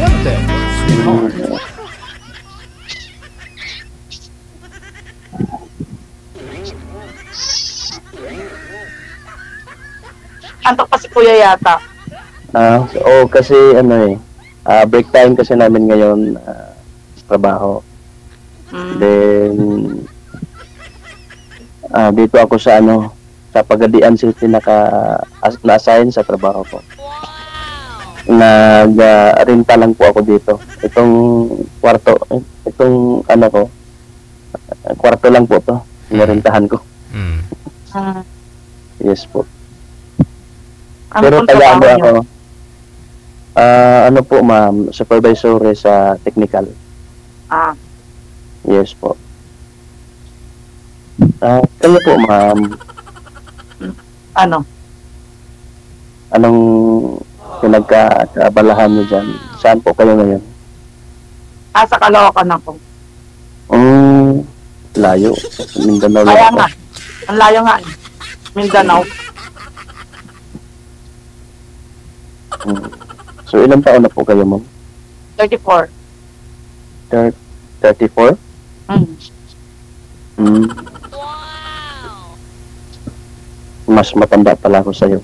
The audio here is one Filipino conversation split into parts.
Wanted, sweetheart. Antok pa si Kuya yata. Kasi break time kasi namin ngayon sa trabaho. Then dito ako sa sa Pagadian City na-assign sa trabaho ko. Nag-renta lang po ako dito. Itong kwarto, kwarto lang po to. Nirentahan ko. Yes po. Pero taga ako. Po ma'am, supervisor sa technical. Yes po. Kayo po ma'am. Anong pinagkaabalahan niyo dyan? Saan po kayo ngayon? Sa Caloocan ako. Layo. Mindanao lang Kaya ako. nga. Ang layo nga. Mindanao. So ilang taon na po kayo ma'am? 34. 34? Mas matanda pala ako sa'yo.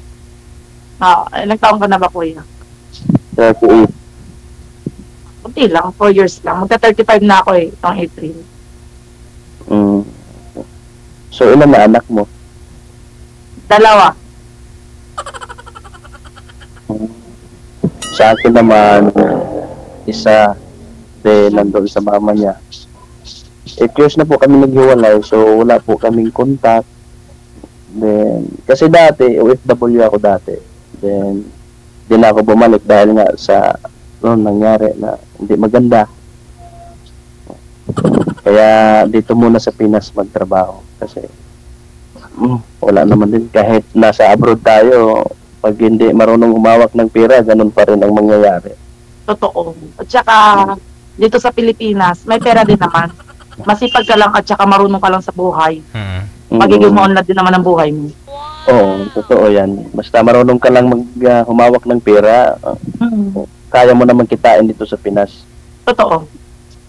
Ilang taon ka na ba, Kuya? 38. Kunti lang, 4 years lang. Magka-35 na ako itong April. So ilan na anak mo? 2. Sa akin naman, isa, nandun sa mama niya. 8 years na po kami naghiwalay, so wala po kaming contact. Then, kasi dati, OFW ako dati. Then, di na ako bumalik dahil nga sa nangyari na hindi maganda. Kaya dito muna sa Pinas magtrabaho. Kasi, wala naman din. Kahit nasa abroad tayo, pag hindi marunong humawak ng pera, ganun pa rin ang mangyayari. Totoo. At saka, dito sa Pilipinas, may pera din naman. Masipag ka lang at saka marunong ka lang sa buhay. Magiging maunlad din naman ang buhay mo. Oo, totoo yan. Basta marunong ka lang humawak ng pera, kaya mo naman kitain dito sa Pinas. Totoo.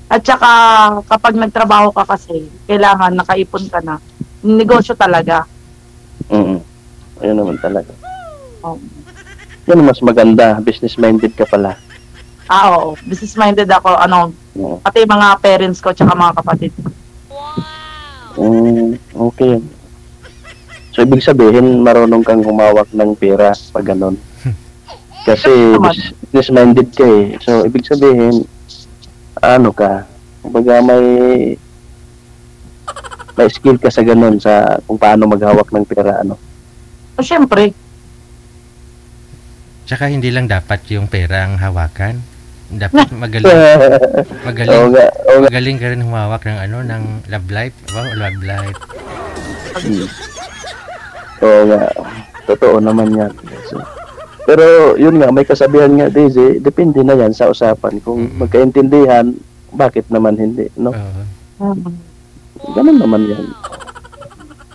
At saka, kapag nagtrabaho ka kasi, kailangan nakaipon ka na. Negosyo talaga. Ayun naman talaga. Yan mas maganda, business-minded ka pala. Oo. Business-minded ako, pati mga parents ko, tsaka mga kapatid. Okay. So, ibig sabihin, marunong kang humawak ng pera pag ganon. Kasi, business-minded ka eh. So, ibig sabihin, kumbaga may skill ka sa ganon sa kung paano maghawak ng pera, Siyempre. Tsaka hindi lang dapat yung pera ang hawakan. Dapat magaling ka rin humawak ng love life. Wow, love life. Oo nga. Totoo naman yan. So, pero yun nga, may kasabihan nga, Daisy, depende na yan sa usapan. Kung magkaintindihan, bakit naman hindi, no? Ganun naman yan.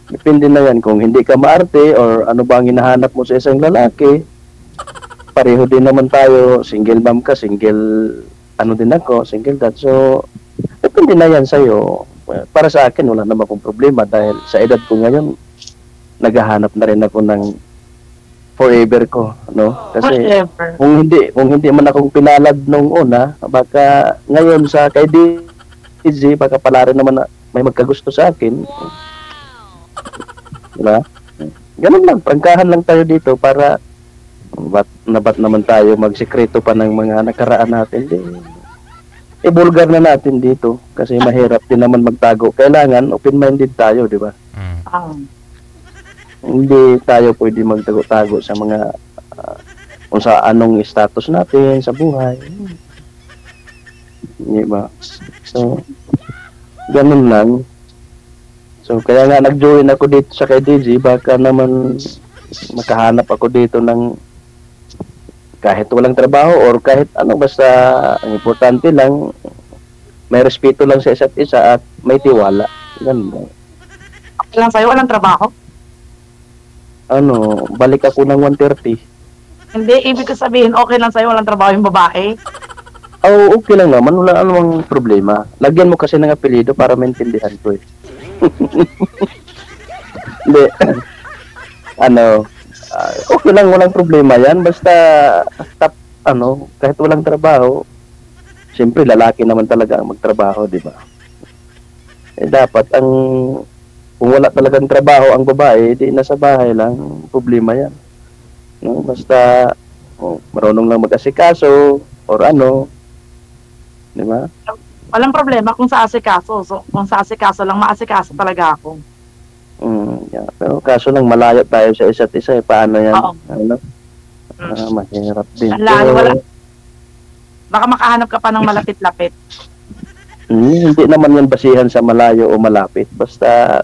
Depende na yan kung hindi ka maarte or ano ba ang hinahanap mo sa isang lalaki. Pareho din naman tayo, single mom ka, single din ako, single dad. So, depende na yan sa'yo. Para sa akin, wala naman akong problema dahil sa edad ko ngayon, naghahanap na rin ako ng forever ko, no? Kasi kung hindi man akong pinalad nung una, baka ngayon sa kay DJ, baka pala rin naman na may magkagusto sa akin. Diba? Ganun lang, prangkahan lang tayo dito para ba't naman tayo magsikreto pa ng mga nakaraan natin. Ibulgar na natin dito kasi mahirap din naman magtago. Kailangan open-minded tayo, di ba? Hindi tayo pwede magtago-tago sa mga kung sa anong status natin sa buhay. Di ba? So, ganun lang. So, kaya nga nag-join ako dito sa kay DJ, baka naman makahanap ako dito ng kahit walang trabaho or kahit basta ang importante lang may respeto lang sa isa't isa at may tiwala. Ganun. Okay lang sa'yo, walang trabaho? Balik ako ng 1:30. Hindi, ibig ko sabihin, okay lang sa'yo, walang trabaho yung babae? Oh, okay lang naman. Wala namang problema. Lagyan mo kasi ng apelyido para maintindihan ko eh. Hindi. Ano, okay lang, walang problema yan. Basta, kahit walang trabaho, siyempre lalaki naman talaga ang magtrabaho, di ba? Eh dapat kung wala talagang trabaho ang babae, di nasa bahay lang, problema yan. No? Basta, marunong lang mag-asikaso, or ano, di ba? Walang problema kung sa asikaso. So, kung sa asikaso lang, maasikaso talaga ako. Yeah. Pero kaso lang malayo tayo sa isa't isa eh. Paano yan? Oo. Ano? Mahirap din. Lalo, wala. Baka makahanap ka pa ng malapit-lapit. Hindi naman yan basihan sa malayo o malapit. Basta,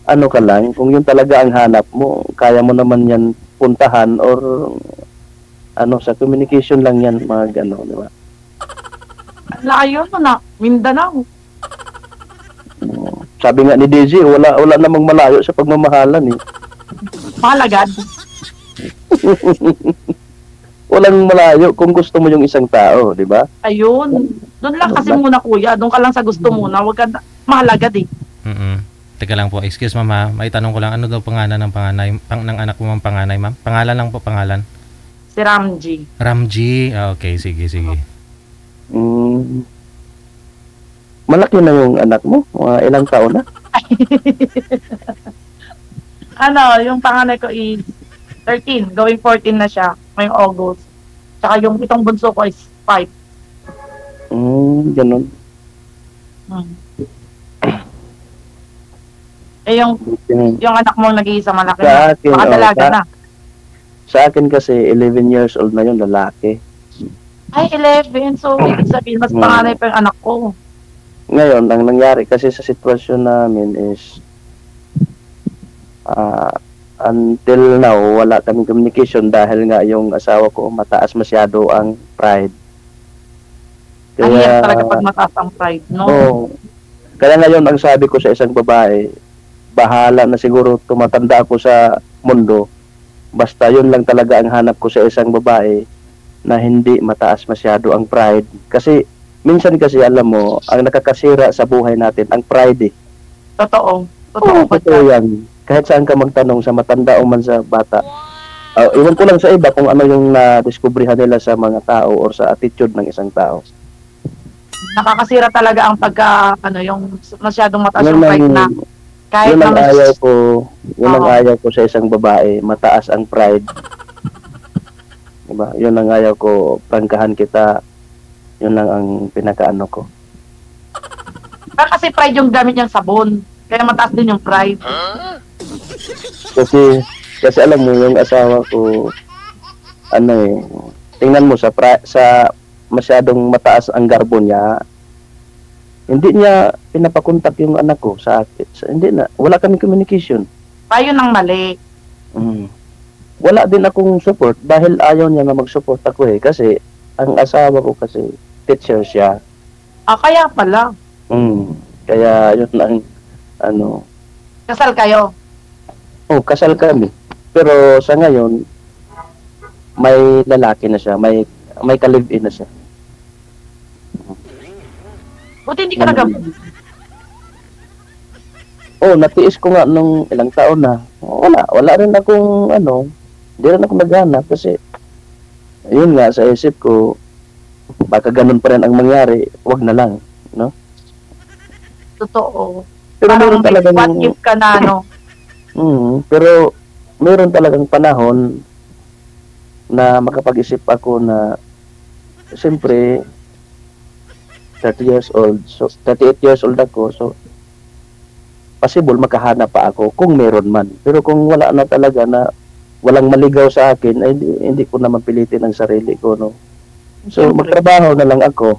ano ka lang, kung yun talaga ang hanap mo, kaya mo naman yan puntahan or sa communication lang yan, mga gano'n, di ba? Layo mo na, Mindanao. Sabi nga ni Daisy, wala namang malayo sa pagmamahalan eh. Malagad. Walang malayo kung gusto mo yung isang tao, di ba? Ayun. Doon lang kasi muna kuya. Doon ka lang sa gusto muna. Huwag ka malagad eh. Teka lang po, excuse mama, may tanong ko lang, ano daw pangalan ng ng anak mo, ang panganay ma'am? Pangalan lang po, pangalan. Si Ramji. Ramji, okay, sige. Malaki na yung anak mo? Mga ilang taon na? Yung panganay ko is 13. Going 14 na siya. Ngayong August. Tsaka yung itong bunso ko is 5. Ganun. Eh yung anak mo nag-iisa malaki Sa na. akin, Makadalaga na. Sa akin kasi 11 years old na yun, lalaki. Ay, 11. So, ibig sabihin, mas panganay pa yung anak ko. Ngayon, ang nangyari kasi sa sitwasyon namin is until now, wala kaming communication dahil nga yung asawa ko mataas masyado ang pride. Ang hirap talaga pag mataas ang pride, no? Oo. Kaya ngayon, ang sabi ko sa isang babae, bahala na siguro tumatanda ako sa mundo. Basta yun lang talaga ang hanap ko sa isang babae na hindi mataas masyado ang pride. Kasi minsan kasi alam mo, ang nakakasira sa buhay natin, ang pride eh. Totoo. Totoo yan. Kahit saan ka magtanong sa matanda o man sa bata. Iwan ko lang sa iba kung ano yung na-discoveryhan nila sa mga tao or sa attitude ng isang tao. Nakakasira talaga ang yung masyadong mataas yung pride na. Kahit Yun ang ayaw ko sa isang babae, mataas ang pride. Diba? Yun ang ayaw ko, prangkahan kita. Yun lang ang pinakaano ko. Kasi pride yung gamit niyang sabon. Kaya mataas din yung pride. Kasi alam mo, yung asawa ko, tingnan mo sa masyadong mataas ang garbo niya, hindi niya pinapakontak yung anak ko sa akin. Wala kaming communication. Tayo nang mali. Wala din akong support dahil ayaw niya na mag-support ako eh. Kasi, ang asawa ko kasi, teacher siya. Kaya pala. Kaya, yun ang, Kasal kayo? Kasal kami. Pero, sa ngayon, may lalaki na siya. May ka-live-in na siya. Buti hindi ka nagabot. Natiis ko nga nung ilang taon na. Wala rin akong, hindi rin ako naghanap kasi, yun nga, sa isip ko, baka ganun pa rin ang mangyari, wag na lang, no? Totoo. Pero parang meron talagang, what if ka na, no? Pero, meron talagang panahon na makapag-isip ako na, siyempre, 38 years old ako, so, possible makahanap pa ako kung meron man. Pero kung wala na talaga na walang maligaw sa akin, ay hindi ko na mapilitin ang sarili ko, no? So, magtrabaho na lang ako.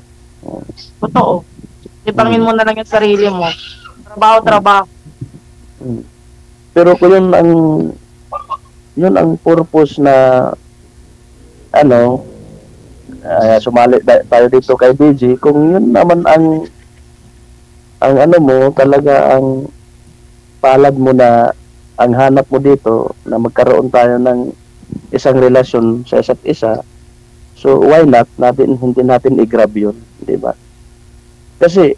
Totoo. Ipangin mo na lang yung sarili mo. Trabaho. Pero kung yun ang purpose na sumali tayo dito kay BG, kung yun naman ang mo, talaga ang palad mo na ang hanap mo dito na magkaroon tayo ng isang relasyon sa isa't isa, So why not hindi natin i-grab yun, di ba? Kasi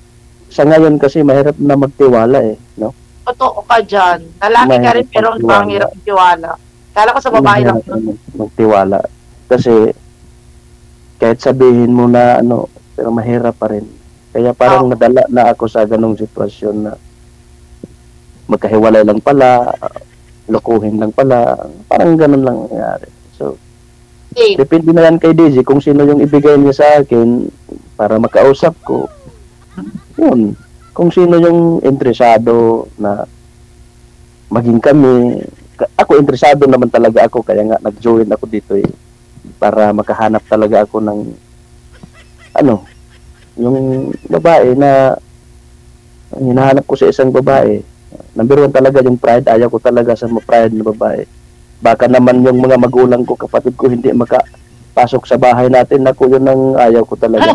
sa ngayon kasi mahirap na magtiwala eh, no? Totoo ka dyan. Lalaki ka rin, pero Mahirap ang hirap tiwala. Kala ko sa babae lang yun. Magtiwala. Kasi kahit sabihin mo na ano, pero mahirap pa rin. Kaya parang nadala na ako sa ganong sitwasyon na magkahiwalay lang pala, lokohin lang pala, parang ganun lang nangyari. So, depende na yan kay Daisy kung sino yung ibigay niya sa akin para makausap ko. Yun. Kung sino yung interesado na maging kami. Ako interesado naman talaga ako, kaya nga nag-join ako dito eh. Para makahanap talaga ako ng ano, yung babae na hinahanap ko sa isang babae. Number 1 talaga yung pride. Ayaw ko talaga sa pride na babae. Baka naman yung mga magulang ko, kapatid ko hindi makapasok sa bahay natin. Ako yun ang ayaw ko talaga.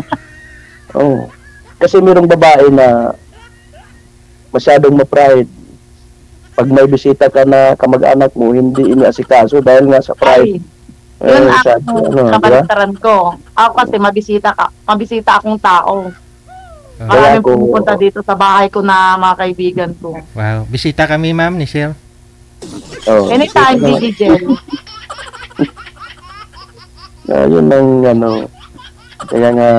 Oh. Kasi mayroong babae na masyadong ma-pride. Pag may bisita ka na kamag-anak mo, hindi iniasikaso dahil nga sa pride. Yun ang kabaliktaran ko. Ako kasi mabisita akong tao. Maraming pumunta dito sa bahay ko na mga kaibigan ko. Wow. Bisita kami, ma'am, ni Sir. Oh, anytime, Gigel. Yun ang ano. Kaya nga,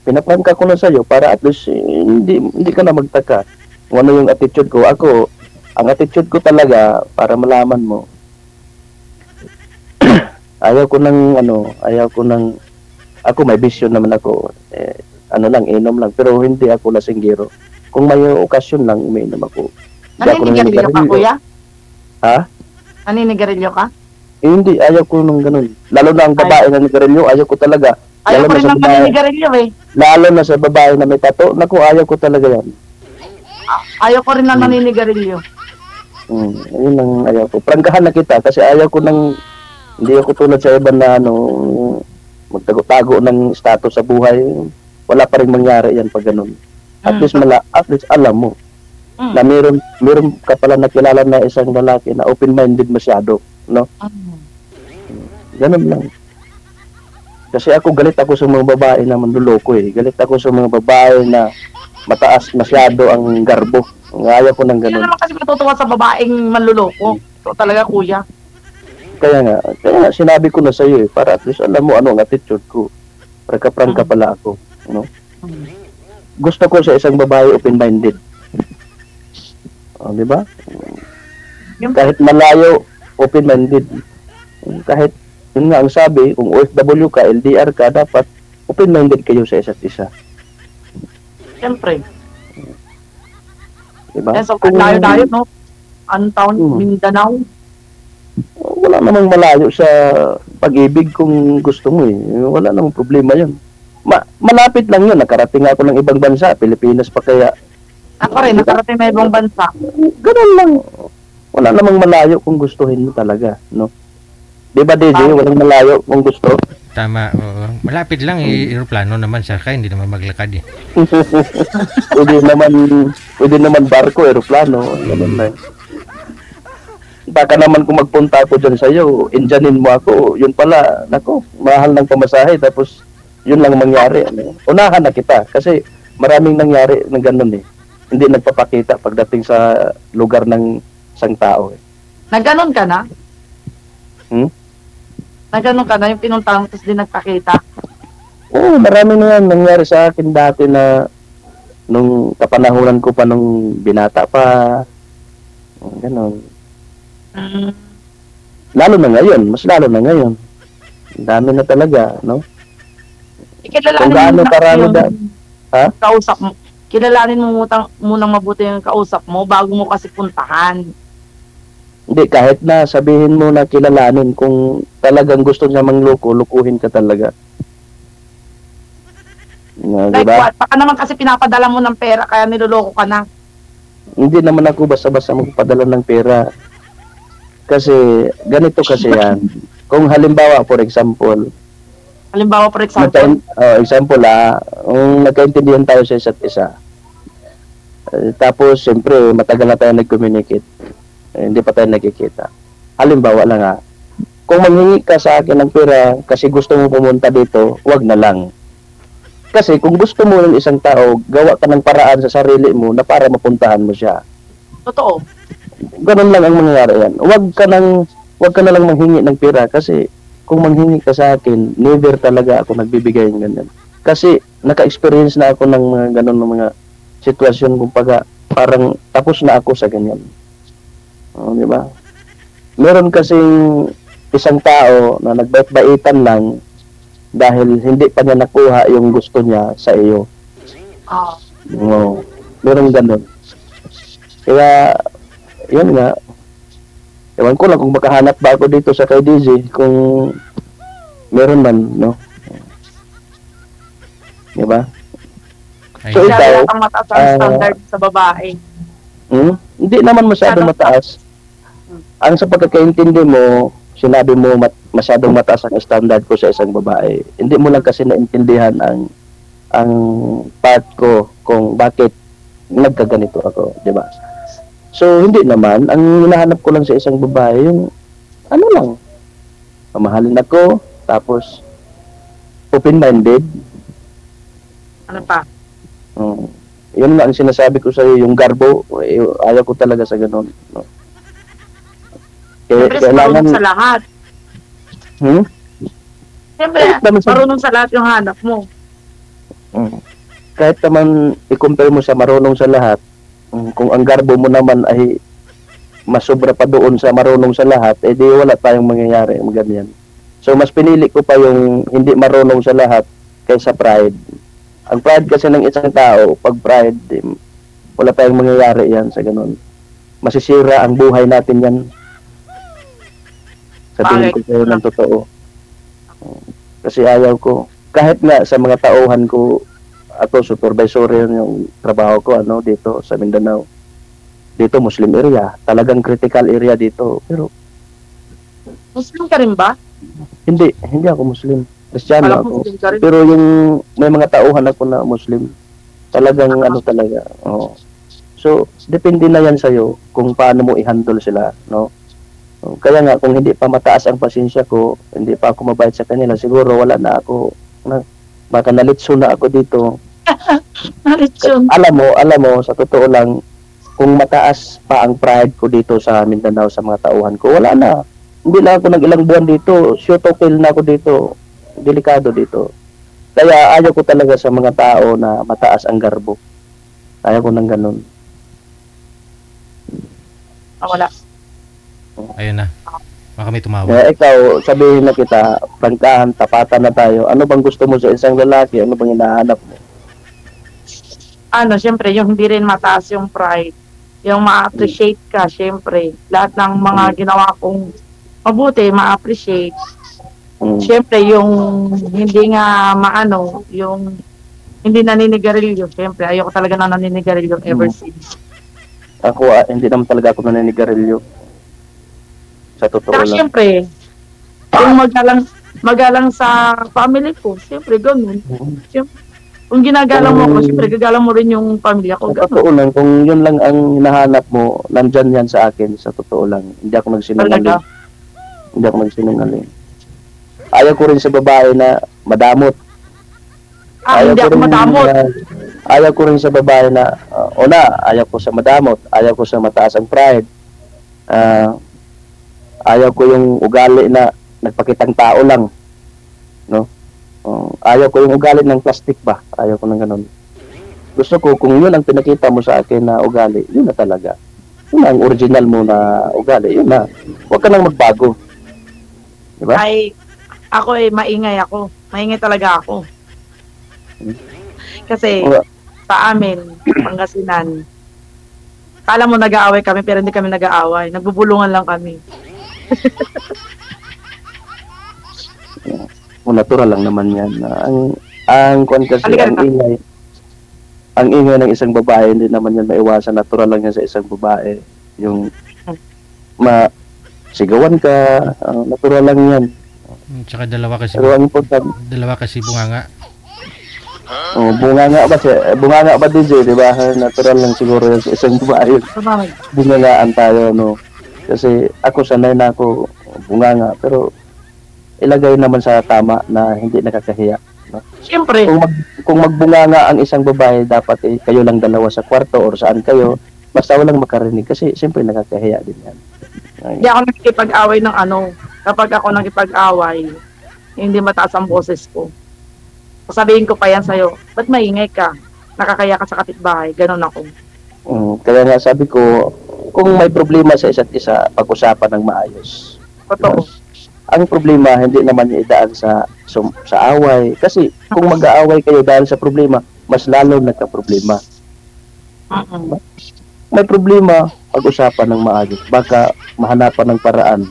pinapranka ko na sa'yo para at least hindi ka na magtaka. Kung ano yung attitude ko. Ako, ang attitude ko talaga para malaman mo. ayaw ko ng ako may vision naman ako. Inom lang. Pero hindi ako lasinggero. Kung may okasyon lang, umiinom ako. Naninigarilyo ka, kuya? Ha? Naninigarilyo ka? Hindi, ayaw ko nung ganun. Lalo na ang babae na nigarilyo, ayaw ko talaga. Ayaw ko rin ng naninigarilyo eh. Lalo na sa babae na may tato, naku, ayaw ko talaga yan. Ayaw ko rin ng naninigarilyo. Yun ang ayaw ko. Prangkahan na kita kasi ayaw ko hindi ako tulad sa iba na magtago-tago ng status sa buhay. Wala pa rin mangyari yan pag ganun. At least alam mo na meron ka pala nakilala na isang lalaki na open-minded masyado, no? Ganun lang. Kasi galit ako sa mga babae na manluloko eh. Galit ako sa mga babae na mataas masyado ang garbo. Ayaw ko ng ganun. Hindi naman kasi matutuwa sa babaeng manluloko. So talaga, kuya. Kaya nga sinabi ko na sa iyo eh, para at least alam mo ano ang attitude ko. Prangka pala ako, no? Gusto ko sa isang babae open-minded. Di ba? Kahit malayo, open-minded. Kahit yun nga ang sabi, kung OFW ka, LDR ka, dapat open-minded kayo sa isa't isa. Siyempre. Diba? So, layo-layo, no? Ang taon, Mindanao. Wala namang malayo sa pag-ibig kung gusto mo eh. Wala namang problema yun. Malapit lang yun. Nakarating ako ng ibang bansa. Pilipinas pa kaya. Ako rin, nakarating na ibang bansa. Ganun lang. Wala namang malayo kung gustuhin mo talaga, no? Di ba, DJ? Walang malayo kung gusto. Tama, oo. Malapit lang, aeroplano naman sa kaya, hindi naman maglakad eh. pwede naman barko, aeroplano. Ganun lang. Baka naman kung magpunta ako dyan sa iyo, indyanin mo ako, yun pala, nako, mahal ng pamasahe, tapos yun lang mangyari. Ano? Unahan na kita, kasi maraming nangyari ng ganun eh. Hindi nagpapakita pagdating sa lugar ng isang tao eh. Nagganon ka na? Nagganon ka na, yung pinuntahan tapos di nagpakita? Oo, marami na yan nangyari sa akin dati na nung kapanahunan ko pa nung binata pa. Ganon. Lalo na ngayon, mas lalo na ngayon. Ang dami na talaga, no? Kung gaano karami ha? Kausap mo. Kilalanin mo munang mabuti yung kausap mo bago mo kasi puntahan. Hindi, kahit na sabihin mo na kilalanin kung talagang gusto niya mangloko, lukuhin ka talaga. Like diba? what? Baka naman kasi pinapadala mo ng pera kaya niloloko ka na. Hindi naman ako basta-basta magpadala ng pera. Kasi ganito kasi yan. Kung halimbawa, for example, kung nagkaintindihan tayo sa isa't isa, tapos siyempre matagal na tayo nag-communicate, hindi pa tayo nagkikita. Halimbawa lang kung manghingi ka sa akin ng pera kasi gusto mo pumunta dito, wag na lang. Kasi kung gusto mo ng isang tao, gawa ka ng paraan sa sarili mo na para mapuntahan mo siya. Totoo. Ganun lang ang mangyayari yan. Wag ka na lang manghingi ng pera kasi kung manghingi ka sa akin, never talaga ako nagbibigay ng ganyan. Kasi naka-experience na ako ng mga ganun ng mga sitwasyon, kumbaga parang tapos na ako sa ganyan. Di ba? Meron kasing isang tao na nagbait-baitan lang dahil hindi pa niya nakuha yung gusto niya sa iyo. Ah. Meron ganun. Kaya, yun nga. Ewan ko lang kung makahanap ba ako dito sa kay DJ, kung meron man, no? Diba? Ay, So, ikaw, Kaya ang mataas ang standard sa babae. Hindi naman masyadong mataas. Ang sa pagkakaintindi mo, sinabi mo masyadong mataas ang standard ko sa isang babae. Hindi mo lang kasi naintindihan ang part ko kung bakit nagkaganito ako, di ba? So, hindi naman. Ang hinahanap ko lang sa isang babae, yung ano lang, mamahalin ako, tapos open-minded. Ano pa? Yun nga ang sinasabi ko sa iyo, yung garbo, ayaw ko talaga sa ganun. No? Siyempre, marunong sa lahat. Siyempre, marunong sa lahat yung hanap mo. Kahit naman i-compare mo sa marunong sa lahat, kung ang garbo mo naman ay masobra pa doon sa marunong sa lahat, di wala tayong mangyayari ng ganyan. So mas pinili ko pa yung hindi marunong sa lahat kaysa pride. Ang pride kasi ng isang tao, pag pride, wala tayong mangyayari yan sa ganun. Masisira ang buhay natin yan. Sabihin ko kayo ng totoo. Kasi ayaw ko. Kahit nga sa mga tauhan ko, ako supervisor yun yung trabaho ko dito sa Mindanao. Dito Muslim area, talagang critical area dito. Pero Muslim ka rin ba? hindi ako Muslim. Kristiyano Alam ako. Muslim ka rin. Pero yung may mga tauhan ako na Muslim, talagang talaga. So depende na yan sa'yo kung paano mo i-handle sila, no? Kaya nga kung hindi pa mataas ang pasensya ko, hindi pa ako mabait sa kanila, siguro wala na ako, baka nalitso na ako dito. Nalitson. Alam mo, sa totoo lang, kung mataas pa ang pride ko dito sa Mindanao sa mga tauhan ko, wala na. Hindi na ako ilang buwan dito, shoot to kill na ako dito. Delikado dito. Kaya ayaw ko talaga sa mga tao na mataas ang garbo. Ayaw ko ng ganun. Wala. ayun na. Baka may tumawag. Kaya ikaw, sabihin na kita, prangkahan, tapatan na tayo. Ano bang gusto mo sa isang lalaki? Ano bang hinahanap mo? Siyempre, yung hindi rin mataas yung pride. Yung ma-appreciate ka, siyempre. Lahat ng mga ginawa kong mabuti, ma-appreciate. Siyempre, yung hindi nga yung hindi naninigarilyo. Siyempre, ayoko talaga na naninigarilyo ever since. Ako, hindi naman talaga ako naninigarilyo. Sa totoo lang. Siyempre, yung magalang sa family ko, siyempre, ganun. Siyempre, kung ginagalang mo ako, siyempre, gagalang mo rin yung pamilya ko. Sa totoo lang, kung yun lang ang hinahanap mo, nandyan yan sa akin, sa totoo lang. Hindi ako nagsinungaling. Hindi ako nagsinungaling. Ayaw ko rin sa babae na madamot. Hindi ako madamot. Ayaw ko rin sa babae na, ayaw ko sa madamot. Ayaw ko sa mataas ang pride. Ayaw ko yung ugali na nagpakitang tao lang. No? Ayaw ko yung ugali ng plastic ba? Ayaw ko ng ganun. Gusto ko, kung yun ang pinakita mo sa akin na ugali, yun na talaga. Yun ang original mo na ugali. Yun na. Huwag ka nang magbago. Diba? Ako maingay ako. Maingay talaga ako. Kasi sa amin, Pangasinan, kala mo nag-aaway kami pero hindi kami nag-aaway. Nagbubulungan lang kami. Natural lang naman yan. Ang kasi ang ingay ng isang babae, hindi naman yan maiwasan. Natural lang yan sa isang babae. Yung sigawan ka, natural lang yan. Tsaka dalawa kasi bunganga. Bunganga ba DJ, di ba? Natural lang siguro yan sa isang babae. Bungangaan tayo, no? Kasi ako sanay na ako bunganga, pero ilagay naman sa tama na hindi nakakahiya. No? Siyempre. Kung magbunganga ang isang babae, dapat kayo lang dalawa sa kwarto or saan kayo, basta walang makarinig kasi siyempre nakakahiya din yan. Hindi ako nakikipag-away ng ano. Kapag ako nakipag-away, hindi mataas ang boses ko. Sabihin ko pa yan sa'yo, ba't maingay ka? Nakakaya ka sa kapitbahay. Ganon ako. Kaya nga sabi ko, kung may problema sa isa't isa, pag-usapan ng maayos. Totoo. Ang problema, hindi naman idaan sa away. Kasi kung mag-aaway kayo dahil sa problema, mas lalo nagka-problema. May problema, pag-usapan ng maayos. Baka mahanapan ng paraan.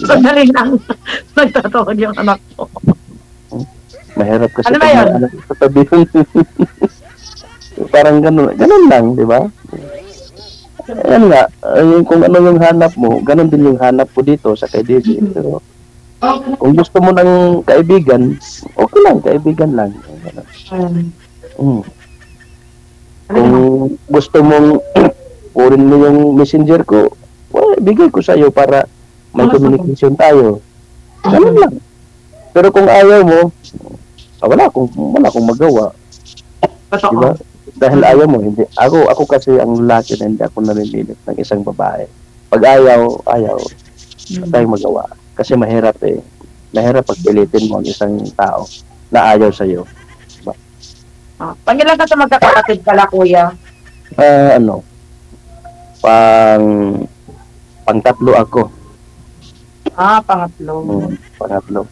Sandali lang. Nagtatawag yung anak ko. Mahirap kasi Ano ba yun? sabihin. Parang ganun lang, di ba? Ayan nga, kung ano yung hanap mo, ganun din yung hanap ko dito sa kay DJ. Pero kung gusto mo ng kaibigan, okay lang, kaibigan lang. Kung gusto mong purin mo yung messenger ko, well, bigay ko sa'yo para may communication tayo. Ganun lang. Pero kung ayaw mo, wala akong magawa. Diba? Dahil ayaw mo, hindi. Ako kasi ang lalaki na hindi ako namimilit ng isang babae. Pag ayaw, wala tayong magawa. Kasi mahirap Mahirap pagpilitin mo ang isang tao na ayaw sa'yo. Diba? Pangilan ka sa magkakapatid pala, kuya? Pang-tatlo ako. Pangatlo. Pangatlo.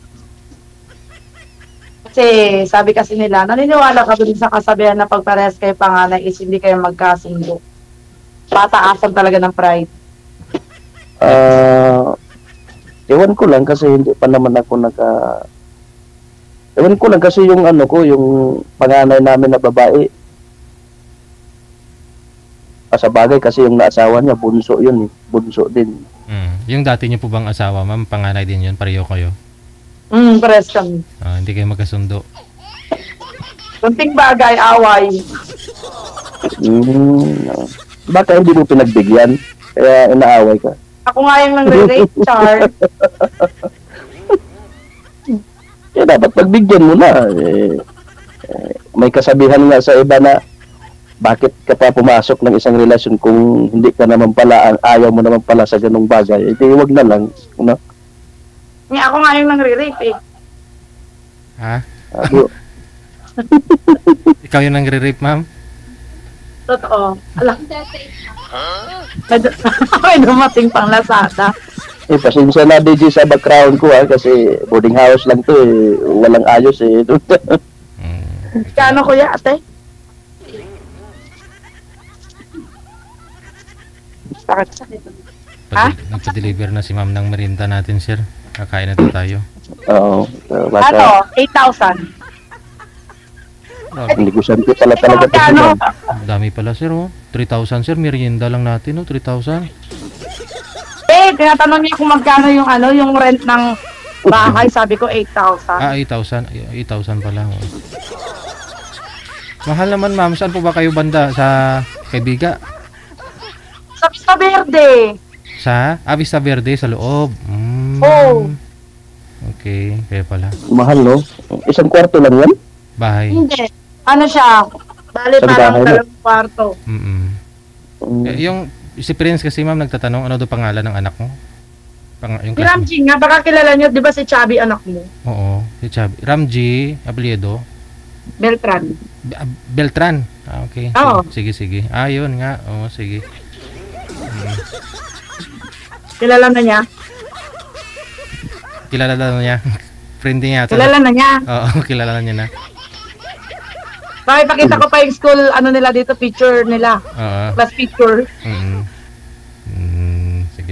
Kasi sabi kasi nila, naniniwala ka dun sa kasabihan na pag parehas kayo panganay is hindi kayo magkasundo. Pataasan talaga ng pride. Ewan ko lang kasi hindi pa naman ako ewan ko lang kasi yung yung panganay namin na babae. Sa bagay kasi yung naasawa niya, bunso yun bunso din. Yung dati niyo po bang asawa, ma'am, panganay din yun, pareho kayo? Parehas kami. Hindi kayo magkasundo. Kunting bagay, away. Baka hindi mo pinagbigyan, kaya inaaway ka. Ako nga yung nang-rate, Char. Kaya dapat pagbigyan mo na. May kasabihan nga sa iba na bakit ka pa pumasok ng isang relasyon kung hindi ka naman pala, ayaw mo naman pala sa ganung bagay. Huwag na lang. No? Ako nga yung nang-rate Ha? Ikaw yung nangre-rape, ma'am? Totoo. Alam. May dumating pang Lazada. Pasensya na DJ sa background ko kasi boarding house lang to walang ayos Kano kuya ate? Sakit. Nagpa-deliver na si ma'am ng merienda natin, sir. Kakain na tayo. Oo. Ano? 8,000. Hindi ko sabi pala talaga ito. Dami pala, sir. 3,000, sir. Merienda lang natin, 3,000. Tinatanong niya kung magkano yung yung rent ng bahay. Sabi ko 8,000. 8,000. 8,000 pala. Mahal naman, ma'am. Saan po ba kayo banda? Sa Kaibiga? Sa Vista Verde. Sa Vista Verde, sa loob. Oo. Okay, kaya pala. Mahal, no? Isang kwarto lang yan? Bahay. Hindi. Ano siya? Bali parang dalawang kwarto. Yung si Prince kasi, ma'am, nagtatanong ano daw pangalan ng anak mo? Si Ramji nga, baka kilala nyo, di ba si Chubby anak mo? Oo, si Chubby. Ramji, apelyido? Beltran. Beltran? Okay. Oo. Sige. Yun nga. Oo, sige. Kilala na niya? Kilala na niya. Friendly niya. Kilala na niya? Oo, kilala na niya na. Pakita ko pa yung school, nila dito, picture nila. Class picture.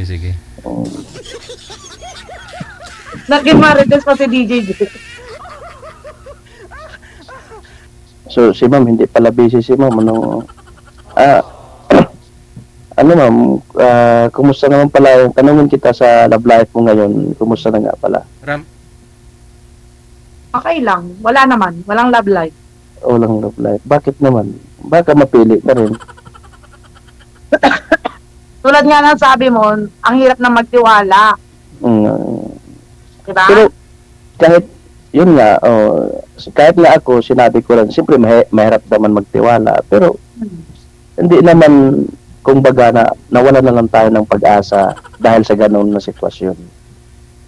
Sige. Nag-marites pa si DJ. So, si ma'am, hindi pala busy si ma'am. Ma'am, kumusta naman pala? Tanungin kita sa love life mo ngayon. Kumusta na nga pala? Okay lang. Wala naman. Walang love life. Walang love life. Bakit naman? Baka mapili ka rin. Tulad nga ng sabi mo, ang hirap na magtiwala. Diba? Pero kahit yun nga, kahit nga ako, sinabi ko lang, siyempre mahirap naman magtiwala, pero hindi naman, kumbaga na nawala na lang tayo ng pag-asa dahil sa ganun na sitwasyon.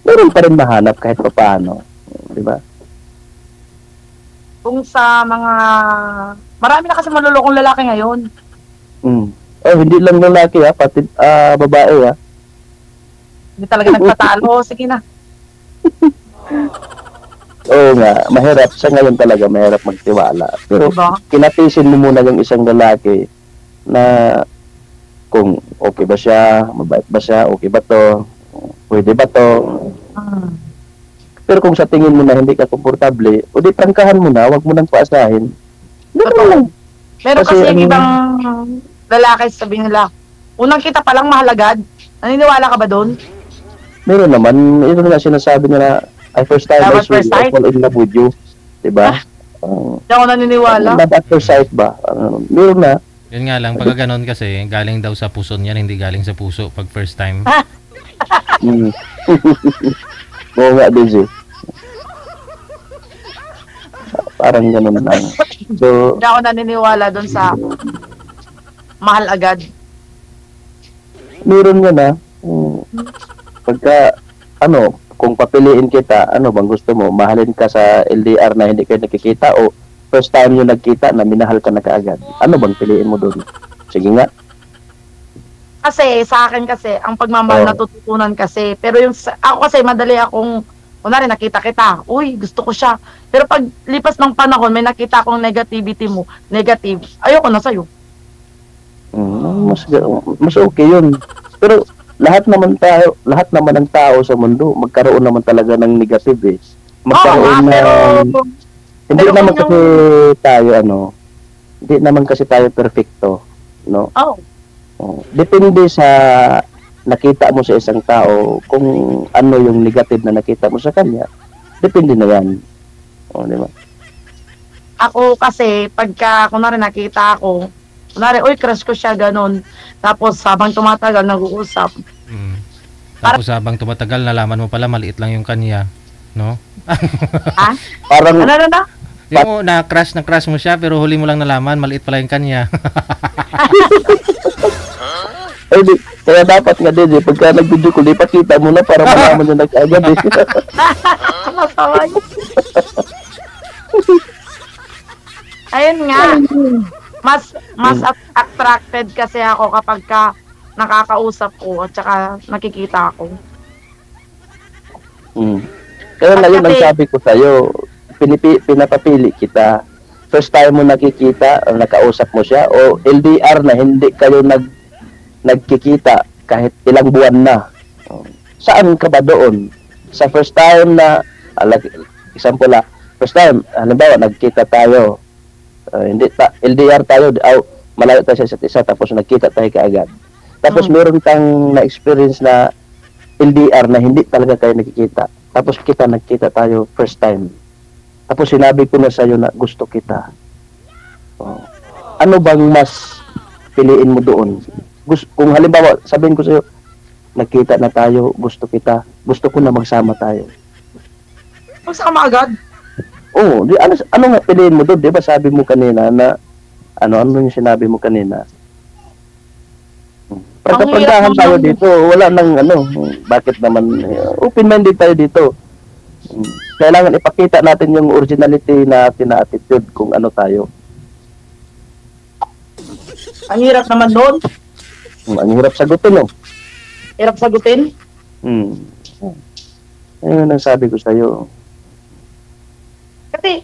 Meron pa rin mahanap kahit pa paano, di ba? Kung sa mga, marami na kasi malulokong lalaki ngayon. Hindi lang lalaki pati babae Hindi talaga nagpatalo. Sige na. Oo nga, mahirap. Sa ngayon talaga, mahirap magtiwala. Pero Diba? kinatisin mo muna yung isang lalaki na kung okay ba siya, mabait ba siya, okay ba to, pwede ba to. Pero kung sa tingin mo na hindi ka komportable, o di prangkahan mo na, wag mo nang paasahin. Totoo. lang. Meron Kasi kasi ano- ibang lalaki sabihin nila, unang kita palang mahalagad. Naniniwala ka ba doon? Meron naman, yun nga sinasabi nila, I first time Love I at first saw you, I sight? fall in love with you. Diba? Hindi ako naniniwala. Love at first sight ba? Meron na. Yun nga lang, pagka ganun kasi, galing daw sa puso niyan, hindi galing sa puso pag first time. Mm. Oo nga, Daisy. Parang ganun lang. So, Hindi ako naniniwala doon sa mahal agad. meron nga na. Pagka, kung papiliin kita, ano bang gusto mo? Mahalin ka sa LDR na hindi kayo nakikita o first time nyo nagkita na minahal ka na kaagad? Ano bang piliin mo doon? Sige nga. Kasi sa akin kasi, ang pagmamahal Oh. natututunan kasi. Pero ako kasi madali akong, kunwari nakita kita, uy, gusto ko siya. Pero pag lipas ng panahon, may nakita akong negativity mo, negative, ayoko na sa'yo. Mas okay yun. Pero lahat naman ng tao sa mundo, magkaroon naman talaga ng negative eh. Magkaroon pero hindi pero naman kung kasi tayo hindi naman kasi tayo perfecto, no? Depende sa nakita mo sa isang tao kung ano yung negative na nakita mo sa kanya. Depende na yan. Di ba? ako kasi, pagka, kunwari nakita ako, kunwari, uy, crush ko siya, ganun. Tapos, habang tumatagal, nag-uusap. Tapos habang tumatagal, nalaman mo pala, maliit lang yung kanya. No? Ha? Parang Ano? Yung na-crush mo siya, pero huli mo lang nalaman, maliit pala yung kanya. kaya dapat nga din pagka nag-video call, ipakita mo na para malaman nyo nag-agad eh. Masama yun. Ayun nga. Mas attracted kasi ako kapag nakakausap ko at saka nakikita ako. Kaya ngayon ang Kasi- sabi ko sa'yo, pinapapili kita. First time mo nakikita o nakausap mo siya o LDR na hindi kayo nagkikita kahit ilang buwan na. Saan ka ba doon? Sa first time na, example first time, halimbawa nagkita tayo, LDR tayo, malayo tayo sa isa't isa, tapos nagkita tayo kaagad. Tapos meron kang na-experience na LDR na hindi talaga kayo nakikita. Tapos nagkita tayo first time. Tapos sinabi ko na sa'yo na gusto kita. Ano bang mas piliin mo doon? Kung halimbawa, sabihin ko sa'yo, nagkita na tayo, gusto kita, gusto ko na magsama tayo. Magsama agad. Oo, ano nga piliin mo doon? Di ba sabi mo kanina na, ano yung sinabi mo kanina? Pagkapandahan hirap tayo naman. dito, wala nang bakit naman, open-minded tayo dito. Kailangan ipakita natin yung originality natin na attitude kung ano tayo. Ang hirap naman doon. Ang hirap sagutin, no? Hirap sagutin. Ayun ang sabi ko sa'yo. Kasi,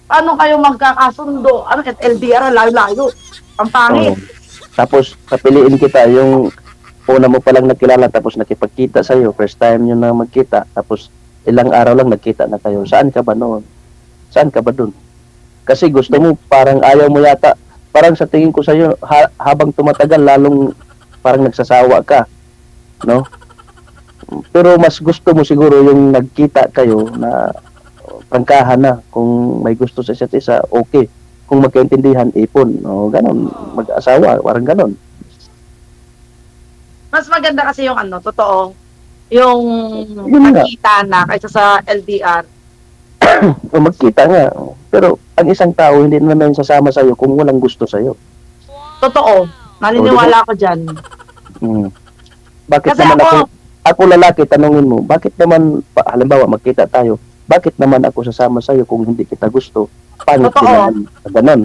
paano kayo magkakasundo? Ano, at LDR, layo-layo. Ang pangit. Tapos, papiliin kita yung una mo palang nakilala, tapos nakipagkita sa'yo, first time nyo na magkita, tapos ilang araw lang nagkita na kayo. Saan ka ba noon? Saan ka ba dun? Kasi gusto mo, parang ayaw mo yata, parang sa tingin ko sa'yo, habang tumatagal, lalong parang nagsasawa ka. No? Pero mas gusto mo siguro yung nagkita kayo na prangkahan na. Kung may gusto sa isa't isa, okay. Kung magkaintindihan, ipon. O, ganon. Mag-asawa, parang ganon. Mas maganda kasi yung totoo. Yung Yun nga. nakita na kaysa sa LDR. O magkita nga. Pero ang isang tao hindi naman sasama sa'yo kung walang gusto sa'yo. Totoo. Naniniwala ako dyan. Hmm. Bakit Kasi naman ako- ako lalaki, tanungin mo, bakit naman, halimbawa magkita tayo, bakit naman ako sasama sa'yo kung hindi kita gusto? Pangit din Totoo. naman. Ganon.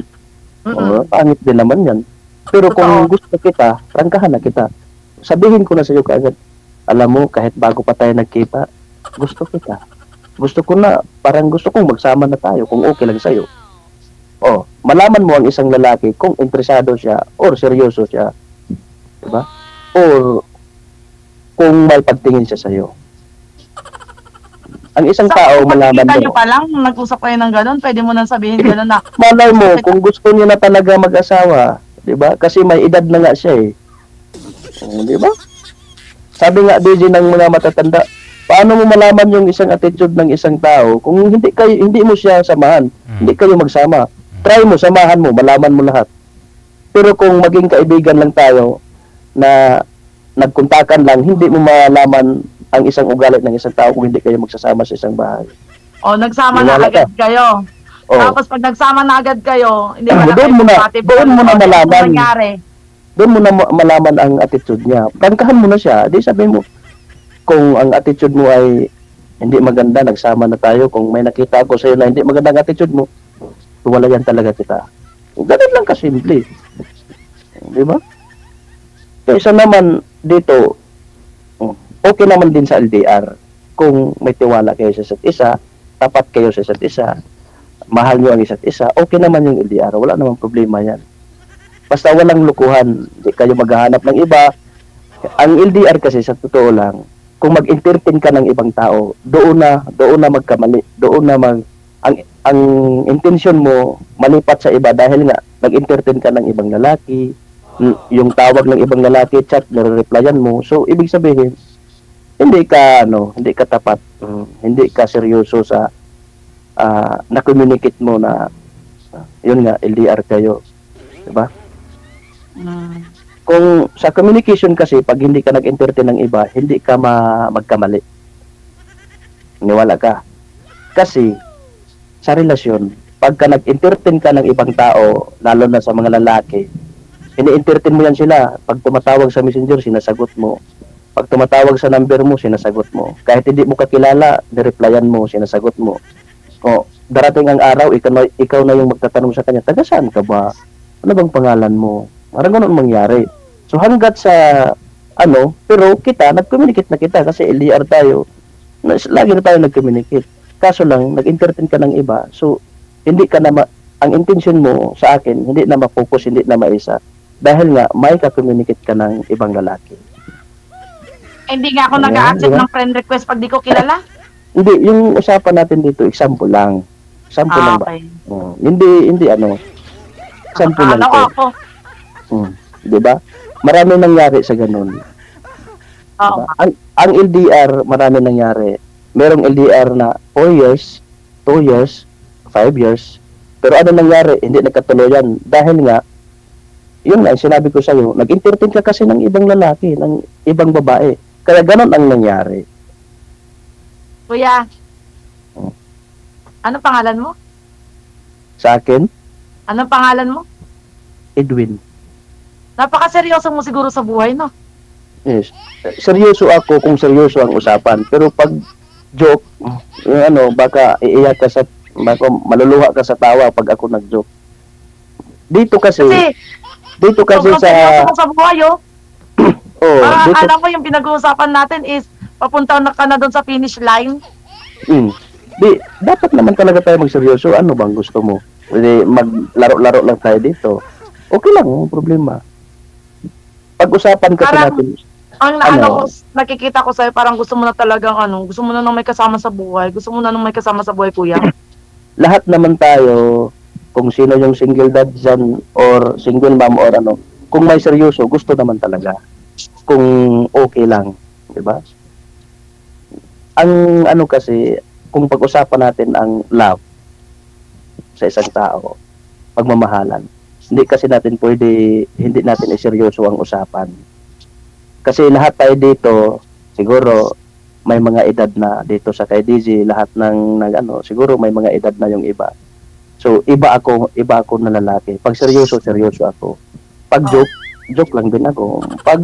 Mm-mm. Pangit din naman yan. Pero kung Totoo. gusto kita, prangkahan na kita. Sabihin ko na sa'yo kaagad, alam mo, kahit bago pa tayo nagkita, gusto kita. Gusto ko na, parang gusto kong magsama na tayo kung okay lang sa'yo. Oh, malaman mo ang isang lalaki kung interesado siya or seryoso siya. Diba? Or kung may pagtingin siya sa'yo. Ang isang tao, malaman Pagkita mo. nyo pa lang, nag-usap kayo ng gano'n, pwede mo nang sabihin gano'n na, Malay mo, kung gusto niya na talaga mag-asawa, di ba? Kasi may edad na nga siya eh. Di ba? Sabi nga DJ ng mga matatanda, paano mo malaman yung isang attitude ng isang tao kung hindi mo siya samahan, hindi kayo magsama. Try mo, samahan mo, malaman mo lahat. Pero kung maging kaibigan lang tayo na nagkuntakan lang, hindi mo malaman ang isang ugali ng isang tao kung hindi kayo magsasama sa isang bahay. o nagsama na Wala agad ka. kayo. Oh. Tapos pag nagsama na agad kayo, hindi ba Doon mo na- doon mo na malaman. nangyari. Doon mo na malaman ang attitude niya. Prangkahan mo na siya. Di sabihin mo, kung ang attitude mo ay hindi maganda, nagsama na tayo. Kung may nakita ako sa'yo na hindi maganda ang attitude mo, tuwalayan talaga kita. Ganun lang kasimple. Di ba? Kaysa naman dito, okay naman din sa LDR. Kung may tiwala kayo sa isa't isa, tapat kayo sa isa't isa, mahal nyo ang isa't isa, okay naman yung LDR. Wala namang problema yan. Basta walang lukuhan, hindi kayo maghahanap ng iba. Ang LDR kasi sa totoo lang, kung mag-entertain ka ng ibang tao, doon na magkamali, ang intention mo malipat sa iba dahil nga nag-entertain ka ng ibang lalaki, yung tawag ng ibang lalaki, chat, nare-replyan mo. So ibig sabihin, hindi ka tapat, hindi ka seryoso sa na-communicate mo na yun nga, LDR kayo. Diba? Kung sa communication kasi, pag hindi ka nag-entertain ng iba, hindi ka magkamali. Niwala ka. Kasi, sa relasyon, pagka nag-entertain ka ng ibang tao, lalo na sa mga lalaki, ini-entertain mo yan sila. Pag tumatawag sa messenger, sinasagot mo. Pag tumatawag sa number mo, sinasagot mo. Kahit hindi mo kakilala, nireplyan mo, sinasagot mo. O, darating ang araw, ikaw na yung magtatanong sa kanya, taga saan ka ba? Ano bang pangalan mo? Parang ganun mangyari. So hanggat sa pero kita, nag-communicate na kita kasi LDR tayo. Lagi na tayo nag-communicate. Kaso lang, nag-entertain ka ng iba. So, hindi ka na ang intention mo sa akin, hindi na ma-focus, hindi na maisa. Dahil nga, may ka-communicate ka ng ibang lalaki. Hindi nga ako Ayan, nag-a-accept diba? ng friend request pag di ko kilala. Hindi, yung usapan natin dito, example lang. Example lang ba? Okay. Hindi example lang Akala ko to. ako. Di ba? Marami nangyari sa ganun. Oo. Diba? Ang LDR, marami nangyari. Merong LDR na 4 years, 2 years, 5 years. Pero ano nangyari? Hindi nagkatuloyan. Dahil nga, yun nga, sinabi ko sa'yo, nag-entertain ka kasi ng ibang lalaki, ng ibang babae. Kaya ganun ang nangyari. Kuya, ano pangalan mo? Sa akin, Anong pangalan mo? Edwin. Napaka-seryoso mo siguro sa buhay, no? Yes. Seryoso ako kung seryoso ang usapan. Pero pag joke, baka iiyak ka baka maluluha ka sa tawa pag ako nag-joke. Dito kasi Sobrang sa seryoso mo sa buhay, oh. Parang dito, alam ko yung pinag-uusapan natin is papunta na ka na doon sa finish line. dapat naman talaga tayo magseryoso. Ano bang gusto mo? Maglaro-laro lang tayo dito. Okay lang, walang problema. Pag-usapan kasi Parang, natin. Nakikita ko sa'yo, parang gusto mo na talagang gusto mo na nang may kasama sa buhay. Gusto mo na nang may kasama sa buhay, kuya. Lahat naman tayo, kung sino yung single dad dyan, or single mom, or kung may seryoso, gusto naman talaga. Kung okay lang, di ba? Ang kasi, kung pag-usapan natin ang love sa isang tao, pagmamahalan, hindi hindi natin iseryoso ang usapan. Kasi lahat tayo dito, siguro, may mga edad na dito sa kay DJ, lahat ng ano, siguro may mga edad na yung iba. So iba ako na lalaki. Pag seryoso ako. Pag joke lang din ako. Pag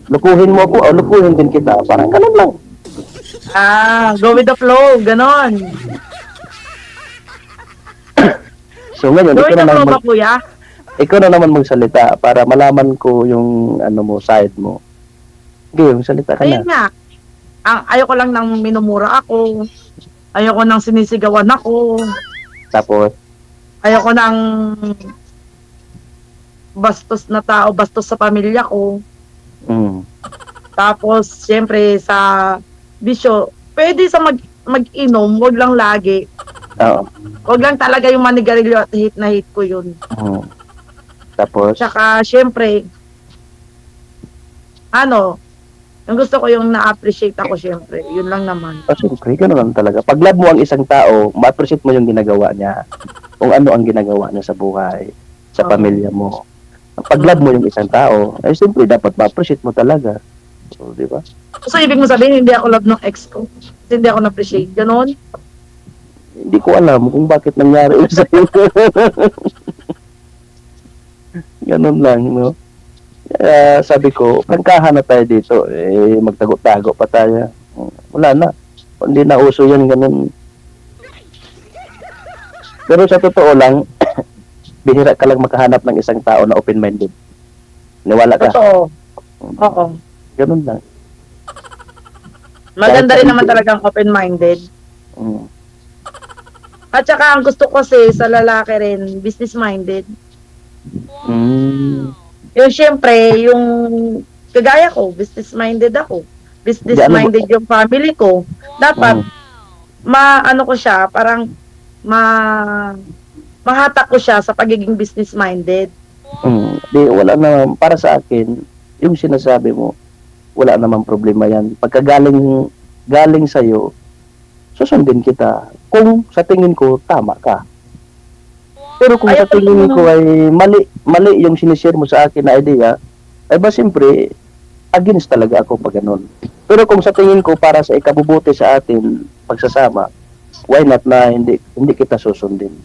lukuhin mo ako o lukuhin din kita, parang ganun lang. Go with the flow, ganon. So ngayon, Go with the flow ba, kuya? ikaw na naman magsalita para malaman ko yung ano mo, side mo. Okay, yung salita ka Ayun na. nga. Ayoko lang nang minumura ako. Ayoko nang sinisigawan ako. Tapos, Ayoko nang bastos na tao, bastos sa pamilya ko. Tapos, siyempre, sa bisyo, pwede sa mag-inom, wag lang lagi. oo. Wag lang talaga yung manigarilyo at hate na hate ko yun. Tapos, Tsaka, siyempre, yung gusto ko yung na-appreciate ako, siyempre. Yun lang naman. siyempre, gano'n lang talaga. Pag love mo ang isang tao, ma-appreciate mo yung ginagawa niya. Kung ano ang ginagawa niya sa buhay, sa pamilya mo. Pag love mo yung isang tao, ay siyempre, dapat ma-appreciate mo talaga. So, di ba? So, ibig mo sabihin, hindi ako love ng ex ko. Kasi hindi ako na-appreciate. Ganon. Hindi ko alam kung bakit nangyari yun sa'yo. Ganun lang, no? Kaya sabi ko, kangkahan na tayo dito. Magtago-tago pa tayo. Wala na. Hindi na uso yan, ganun. Pero sa totoo lang, bihira ka lang makahanap ng isang tao na open-minded. Niwala ka. Totoo. Oo. Ganun lang. Maganda rin naman talagang open-minded. At saka ang gusto ko kasi sa lalaki rin, business-minded. Yung syempre, yung kagaya ko, business-minded ako. Business-minded yung family ko. Dapat, maano ko siya, parang mahatak ko siya sa pagiging business-minded. Di, wala naman, para sa akin, yung sinasabi mo, wala namang problema yan. Pagka galing sa'yo, susundin kita. Kung sa tingin ko, tama ka. Pero kung sa tingin ko ay mali yung sinishare mo sa akin na idea, ay ba siyempre, against talaga ako pag ganun. Pero kung sa tingin ko para sa ikabubuti sa atin, pagsasama, why not na hindi kita susundin?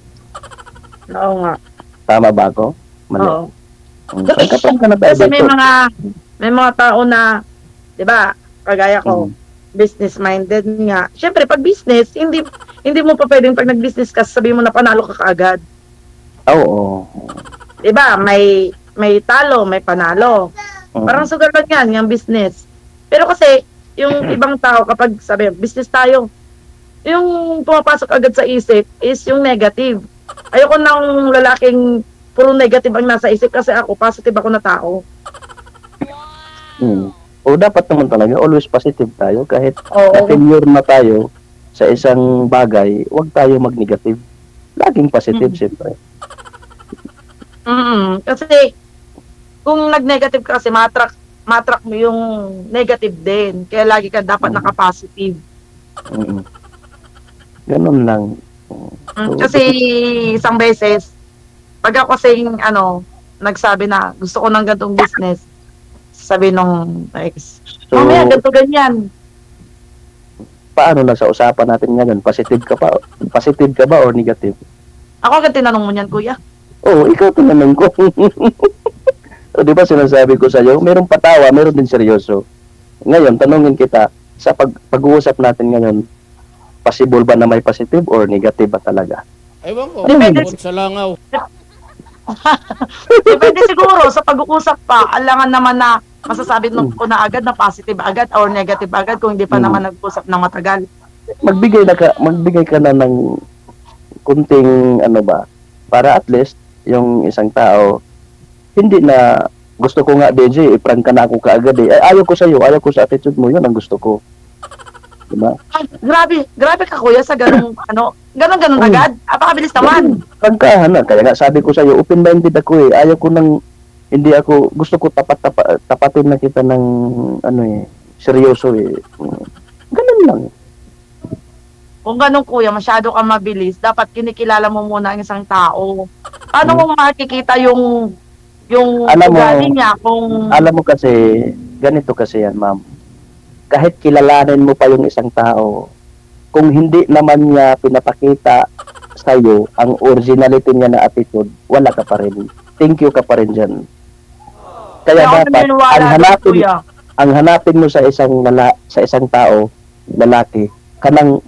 Oo nga. Tama ba ako? Mali. Oo. Kapag ka na tayo Kasi dito. may mga tao na, di ba, kagaya ko, business-minded nga. Siyempre, pag business, hindi mo pa pwedeng pag nag-business ka, sabihin mo na panalo ka kaagad. Oo. Di ba, may talo, may panalo. Parang sugar lang yan, yung business. Pero kasi, yung ibang tao, kapag sabi, business tayo, yung pumapasok agad sa isip is yung negative. Ayoko ng lalaking puro negative ang nasa isip kasi ako, positive ako na tao. O dapat naman talaga, always positive tayo. Kahit Oo. failure na tayo sa isang bagay, huwag tayo mag-negative. Laging positive, siyempre. Kasi, kung nag-negative ka kasi, matrack mo yung negative din. Kaya lagi ka dapat naka-positive. Ganun lang. Kasi, isang beses, pag ako kasing, nagsabi na, gusto ko ng gantong business, sabi nung ex, mamaya, ganito ganyan. Paano na sa usapan natin ngayon? Positive ka ba or negative? Ako agad tinanong mo niyan, kuya. Oo, ikaw tinanong ko. O, di ba sinasabi ko sa'yo, mayroong patawa, mayroon din seryoso. Ngayon, tanungin kita, sa pag-uusap natin ngayon, possible ba na may positive or negative ba talaga? Ewan ko, Depende. bukod sa langaw. Depende siguro, sa pag-uusap pa, alangan naman na masasabi ko na agad na positive agad or negative agad kung hindi pa naman nag-usap ng matagal. Magbigay ka na ng kunting para at least yung isang tao hindi na gusto ko nga DJ, i-prank ka na ako kaagad eh. Ay, ayaw ko sa attitude mo, yun ang gusto ko. Diba? Grabe ka kuya sa ganung ganun agad. Apakabilis naman. Pagkahan na, kaya nga sabi ko sa'yo, open-minded ako eh. Ayaw ko gusto ko tapatin na kita ng seryoso eh. Ganun lang. Kung ganun kuya, masyado ka mabilis, dapat kinikilala mo muna ang isang tao. Paano mo makikita yung Alam mo, ugali niya kung... Alam mo kasi, ganito kasi yan, ma'am. kahit kilalanin mo pa yung isang tao, kung hindi naman niya pinapakita sa'yo ang originality niya na attitude, wala ka pa rin. Thank you ka pa rin dyan. Kaya Ako dapat, naniniwala doon, kuya. ang hanapin mo sa isang tao, lalaki, kanang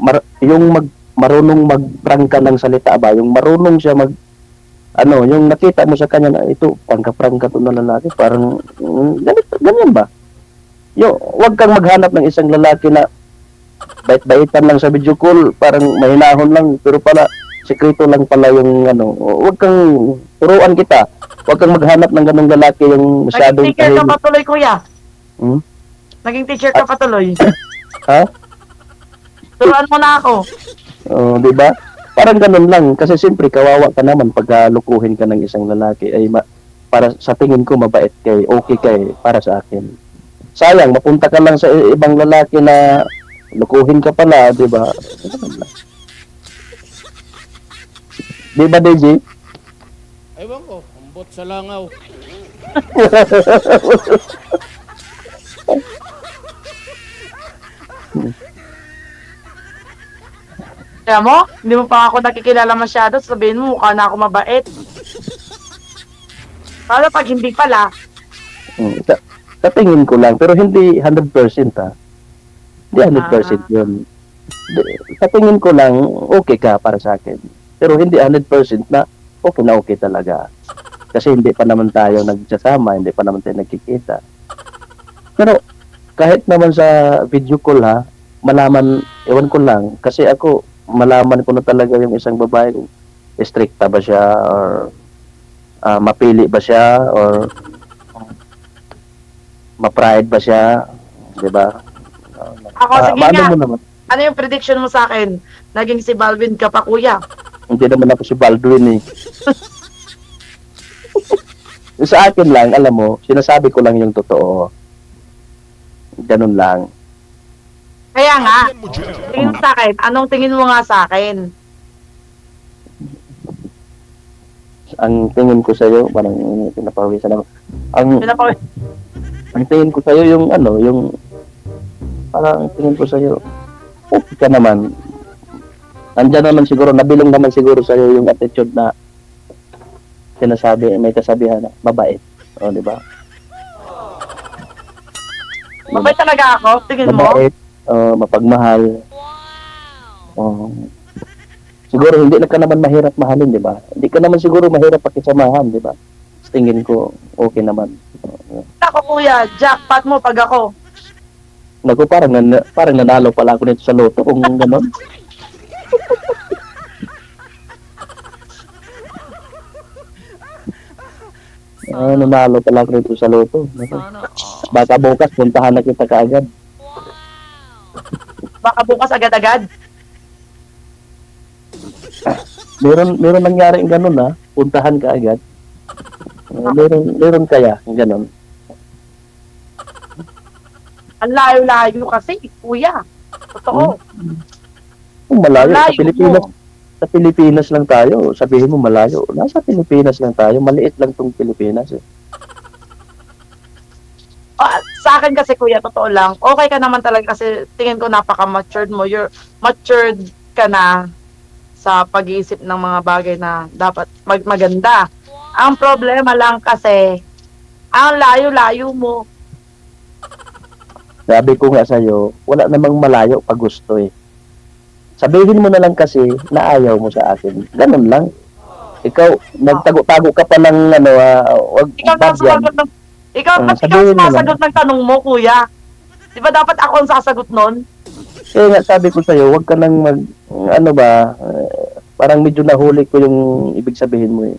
marunong mag-prangka ng salita ba, yung marunong siya yung nakita mo sa kanya na ito, prangka to na lalaki, parang ganyan ba? Wag kang maghanap ng isang lalaki na bait-baitan lang sa video call, parang mahinahon lang, pero pala sekreto lang pala yung wag kang turuan kita. Wag kang maghanap ng ganung lalaki yung masyadong Naging teacher ka patuloy, kuya. Hmm? Naging teacher ka patuloy. Ha? Turuan mo na ako. Di ba? Parang ganun lang kasi siyempre kawawa ka naman pag lukuhin ka ng isang lalaki ay para sa tingin ko mabait kay okay kay para sa akin. Sayang mapunta ka lang sa ibang lalaki na lukuhin ka pala, di ba? Di ba, DJ? Ewan ko, ambot sa langaw. Kaya mo, hindi mo pa ako nakikilala masyado, sabihin mo, mukha na ako mabait. Para pag hindi pala, Sa tingin ko lang, pero hindi 100% ha. Hindi 100% yun. Sa tingin ko lang, okay ka para sa akin. Pero hindi 100% na okay talaga. Kasi hindi pa naman tayo nagsasama, hindi pa naman tayo nagkikita. Pero kahit naman sa video call ha, malaman, ewan ko lang, kasi ako, malaman ko na talaga yung isang babae kung stricta ba siya or mapili ba siya or ma-pride ba siya, di ba? ako sige nga. Mo naman? Ano yung prediction mo sa akin? Naging si Balvin ka pa, kuya. Hindi naman ako si Baldwin eh. Sa akin lang, alam mo, sinasabi ko lang yung totoo. Ganun lang. Kaya nga, tingin mo sa akin, anong tingin mo nga sa akin? Ang tingin ko sa'yo, parang pinapawisan ako. Ang tingin ko sa'yo yung parang tingin ko sa'yo, okay ka naman. Nandiyan naman siguro, nabilong naman siguro sa'yo yung attitude na sinasabi, may kasabihan na mabait. O, di ba? Mabait talaga ako, tingin mo? Mabait, mapagmahal. Siguro hindi na ka naman mahirap mahalin, di ba? Hindi ka naman siguro mahirap pakisamahan, di ba? Tingin ko, okay naman. Ako, kuya, jackpot mo pag ako. Naku, parang nanalo pala ako nito sa loto kung gano'n. Nanalo pala ako nito sa loto. Baka bukas, puntahan na kita kaagad. Baka bukas agad-agad. Meron nangyari yung gano'n ha. Puntahan ka agad. Meron kaya yung gano'n. Ang layo-layo kasi, kuya. Totoo. Kung malayo, sa Layo Pilipinas, mo. sa Pilipinas lang tayo. Sabihin mo malayo. Nasa Pilipinas lang tayo. Maliit lang tong Pilipinas eh. Sa akin kasi, kuya, totoo lang. Okay ka naman talaga kasi tingin ko napaka-matured mo. You're matured ka na sa pag-iisip ng mga bagay na dapat maganda. Ang problema lang kasi, ang layo-layo mo. Sabi ko nga sa'yo, wala namang malayo pag gusto eh. Sabihin mo na lang kasi na ayaw mo sa akin. Ganun lang. Ikaw, nagtago-tago ka pa ng wag Ikaw na sumagot ng ikaw sumasagot ng tanong mo, kuya. Di ba dapat ako ang sasagot nun? Kaya nga sabi ko sa'yo, wag ka nang parang medyo nahuli ko yung ibig sabihin mo eh.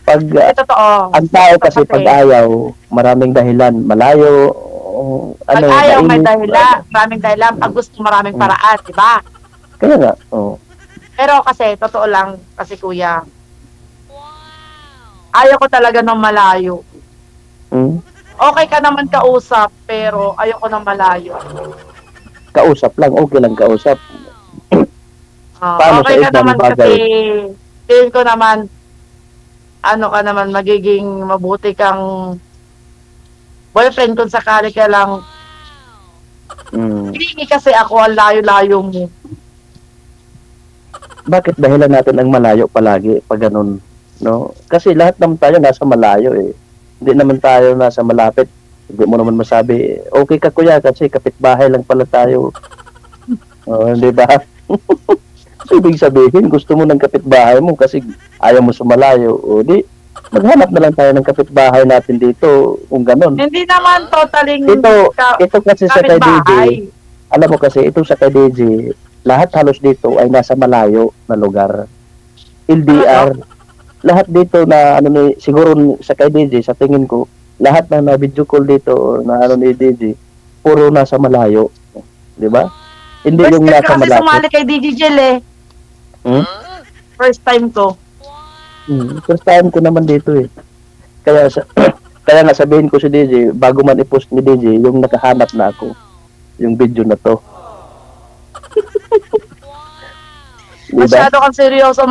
Pag Totoo. ang tao kasi pag ayaw, maraming dahilan, malayo, Pag ayaw may dahilan, maraming dahilan. Pag gusto, maraming paraan, di ba? Kaya nga, oo. Pero kasi, totoo lang, kasi kuya, ayaw ko talaga ng malayo. Okay ka naman kausap, pero ayaw ko ng malayo. Kausap lang, okay lang kausap. Paano Okay sa ka naman bagay? kasi, tingin ko naman, ka naman, magiging mabuti kang boyfriend kung sakali ka lang Hindi kasi ako, ang layo-layo mo. Bakit dahilan natin ang malayo palagi pag ganun, no? Kasi lahat naman tayo nasa malayo eh. Hindi naman tayo nasa malapit. Hindi mo naman masabi, okay ka kuya kasi kapitbahay lang pala tayo. Di ba? So, ibig sabihin, gusto mo ng kapitbahay mo kasi ayaw mo sumalayo. O di, maghanap na lang tayo ng kapitbahay natin dito kung ganun. Hindi naman totaling Ito kasi sa kay DJ, kapitbahay. alam mo kasi, ito sa kay DJ, lahat halos dito ay nasa malayo na lugar. LDR, lahat dito na, siguro sa kay DJ, sa tingin ko, lahat na video call dito or na ni DJ, puro nasa malayo. Di ba? Hindi First yung time nasa kasi malapit. sumali kay DJ Jel eh. First time ko. First time ko naman dito eh. Kaya kaya nga sabihin ko si DJ, bago man i-post ni DJ, yung nakahanap na ako, yung video na to. Diba? Masyado kang seryoso,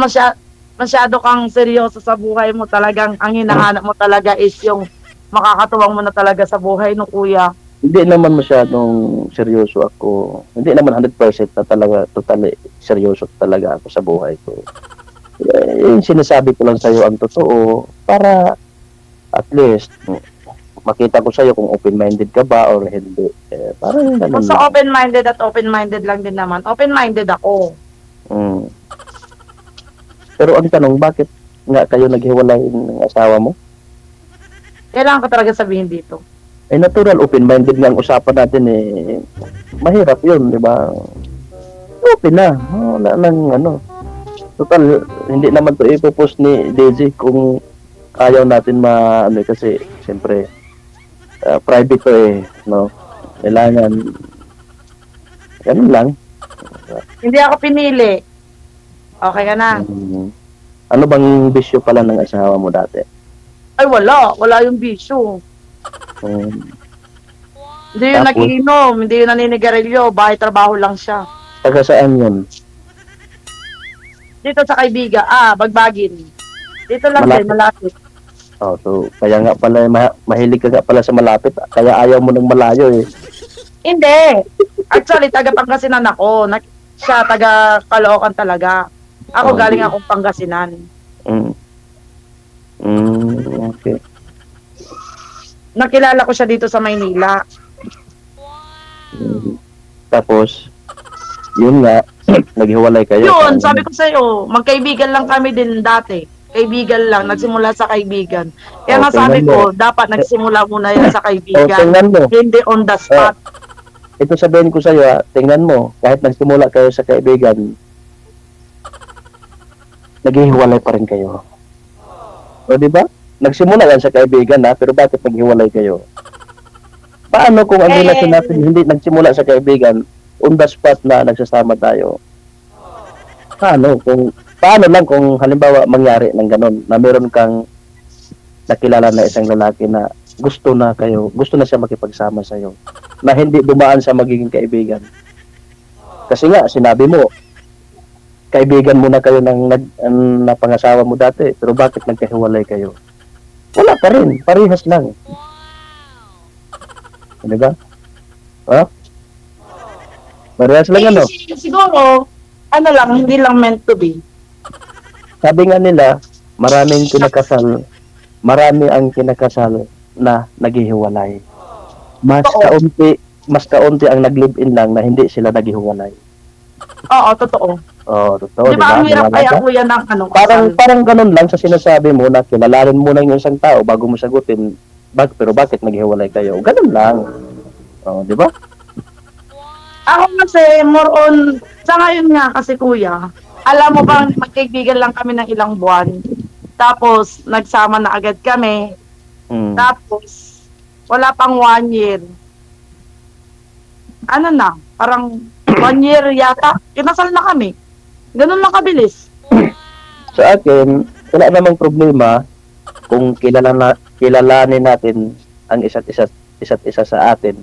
masyado kang seryoso sa buhay mo. Talagang ang hinahanap mo talaga is yung makakatuwang mo na talaga sa buhay no kuya. Hindi naman masyadong seryoso ako. Hindi naman 100% na talaga, totally seryoso talaga ako sa buhay ko. Yung sinasabi ko lang sa'yo ang totoo para at least makita ko sa'yo kung open-minded ka ba or hindi. Parang ganun Kung sa open-minded at open-minded lang din naman. Open-minded ako. Pero ang tanong, bakit nga kayo naghiwalay ng asawa mo? Kailangan ko talaga sabihin dito. Natural, open-minded nga ang usapan natin eh. Mahirap yun, di ba? Open na. Wala nang Total, hindi naman to ipopost ni Daisy kung ayaw natin kasi siyempre private to eh, no? Kailangan ganun lang. Hindi ako pinili. Okay ka na? Ano bang bisyo pala ng asawa mo dati? Ay wala. Wala yung bisyo. Hindi yung Tapos? nagiinom, hindi yung naninigarilyo, bahay trabaho lang siya. Taga saan yun? Dito sa kaibigan, Bagbagin. Dito lang Malapit. din, malapit. So kaya nga pala mahilig ka nga pala sa malapit, kaya ayaw mo ng malayo eh. Hindi. Actually, taga Pangasinan ako. Siya taga Caloocan talaga. Ako galing akong Pangasinan. Okay. Nakilala ko siya dito sa Maynila. Tapos, yun nga, naghiwalay kayo. Yun, sabi ko sa'yo, magkaibigan lang kami din dati. Kaibigan lang, nagsimula sa kaibigan. Kaya nga sabi ko, dapat nagsimula muna yan sa kaibigan. Tingnan mo. Hindi on the spot. Ito sabihin ko sa'yo, tingnan mo, kahit nagsimula kayo sa kaibigan, naghihiwalay pa rin kayo. O, di ba? Nagsimula yan sa kaibigan pero bakit naghiwalay kayo? Paano kung ang relasyon natin hindi nagsimula sa kaibigan, on the spot na nagsasama tayo? Paano lang kung halimbawa mangyari ng ganon, na meron kang nakilala na isang lalaki na gusto na siya makipagsama sa'yo, na hindi dumaan sa magiging kaibigan. Kasi nga, sinabi mo, kaibigan mo na kayo ng napangasawa mo dati, pero bakit nagkahiwalay kayo? Wala pa rin, parehas lang. Ano ba? Parehas lang Siguro, hindi lang meant to be. Sabi nga nila, marami ang kinakasal na naghihiwalay. Mas kaunti ang nag-live-in lang na hindi sila naghihiwalay. Oo, totoo. Totoo. Di ba ang hirap kaya kuya ng Parang ganun lang sa sinasabi mo na kilalanin mo na yung isang tao bago mo sagutin, pero bakit naghiwalay kayo? Ganun lang. Di ba? Ako kasi, more on, sa ngayon nga kasi kuya, alam mo bang magkaibigan lang kami ng ilang buwan. Tapos, nagsama na agad kami. Tapos, wala pang 1 year. Parang 1 year yata, kinasal na kami. Ganun lang kabilis. Sa akin, wala namang problema kung kilalanin natin ang isa't isa sa atin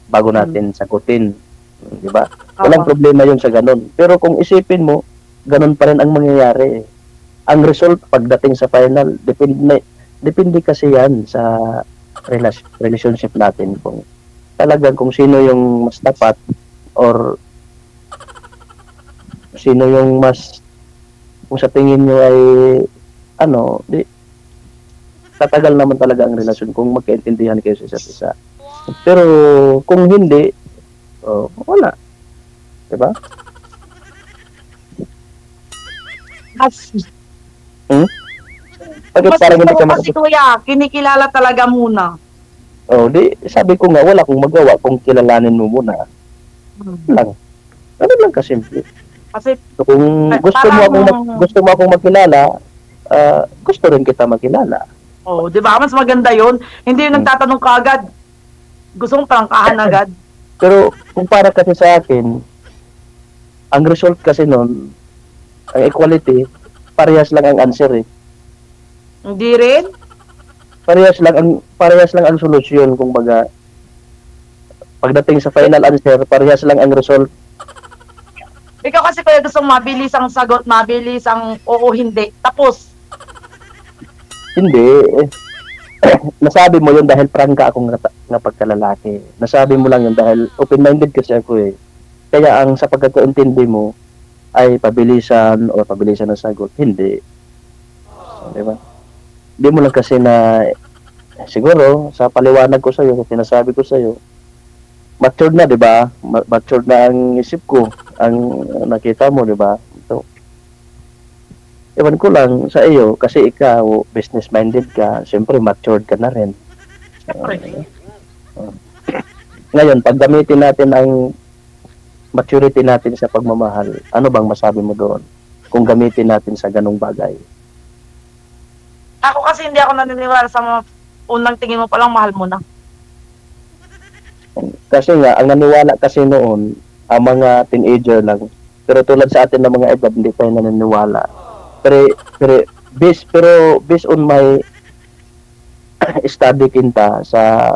bago natin sagutin. Di ba? Walang problema yun sa ganun. Pero kung isipin mo, ganun pa rin ang mangyayari. Ang result pagdating sa final, depende kasi yan sa relationship natin kung talagang kung sino yung mas tapat or sino yung mas kung sa tingin nyo ay di tatagal naman talaga ang relasyon kung magkaintindihan kayo sa isa't isa. Pero kung hindi, wala. Diba? As, Bakit mas parang hindi gusto ka ko kasi kuya, kinikilala talaga muna. di sabi ko nga wala kong magawa kung kilalanin mo muna. Lang. Ano lang kasimple. Kasi So, kung gusto mo akong makilala, gusto rin kita makilala. di ba? Mas maganda 'yon. Hindi yung nagtatanong ka agad. Gusto mong prangkahan agad. Pero kung para kasi sa akin, ang result kasi nun, ang equality, parehas lang ang answer eh. Hindi rin. Parehas lang ang solusyon kumbaga. Pagdating sa final answer, parehas lang ang result. Ikaw kasi kuya gusto mong mabilis ang sagot, mabilis ang oo, hindi. Tapos, Hindi. Nasabi mo yun dahil prangka akong nga pagkalalaki. Nasabi mo lang yun dahil open-minded kasi ako eh. Kaya ang sa pagkakaintindi mo ay pabilisan o pabilisan ng sagot. Hindi. Di ba? Hindi mo lang kasi na siguro sa paliwanag ko sa'yo, kung sinasabi ko sa'yo, matured na, di ba? Matured na ang isip ko, ang nakita mo, di ba? So, ewan ko lang sa iyo, kasi ikaw, business-minded ka, siyempre matured ka na rin. Ngayon, pag gamitin natin ang maturity natin sa pagmamahal, ano bang masabi mo doon? Kung gamitin natin sa ganong bagay. ako kasi hindi ako naniniwala sa mga unang tingin mo palang mahal mo na. Kasi nga, ang naniwala kasi noon, ang mga teenager lang. Pero tulad sa atin ng mga edad, hindi tayo naniniwala. Pero based on my study kinta sa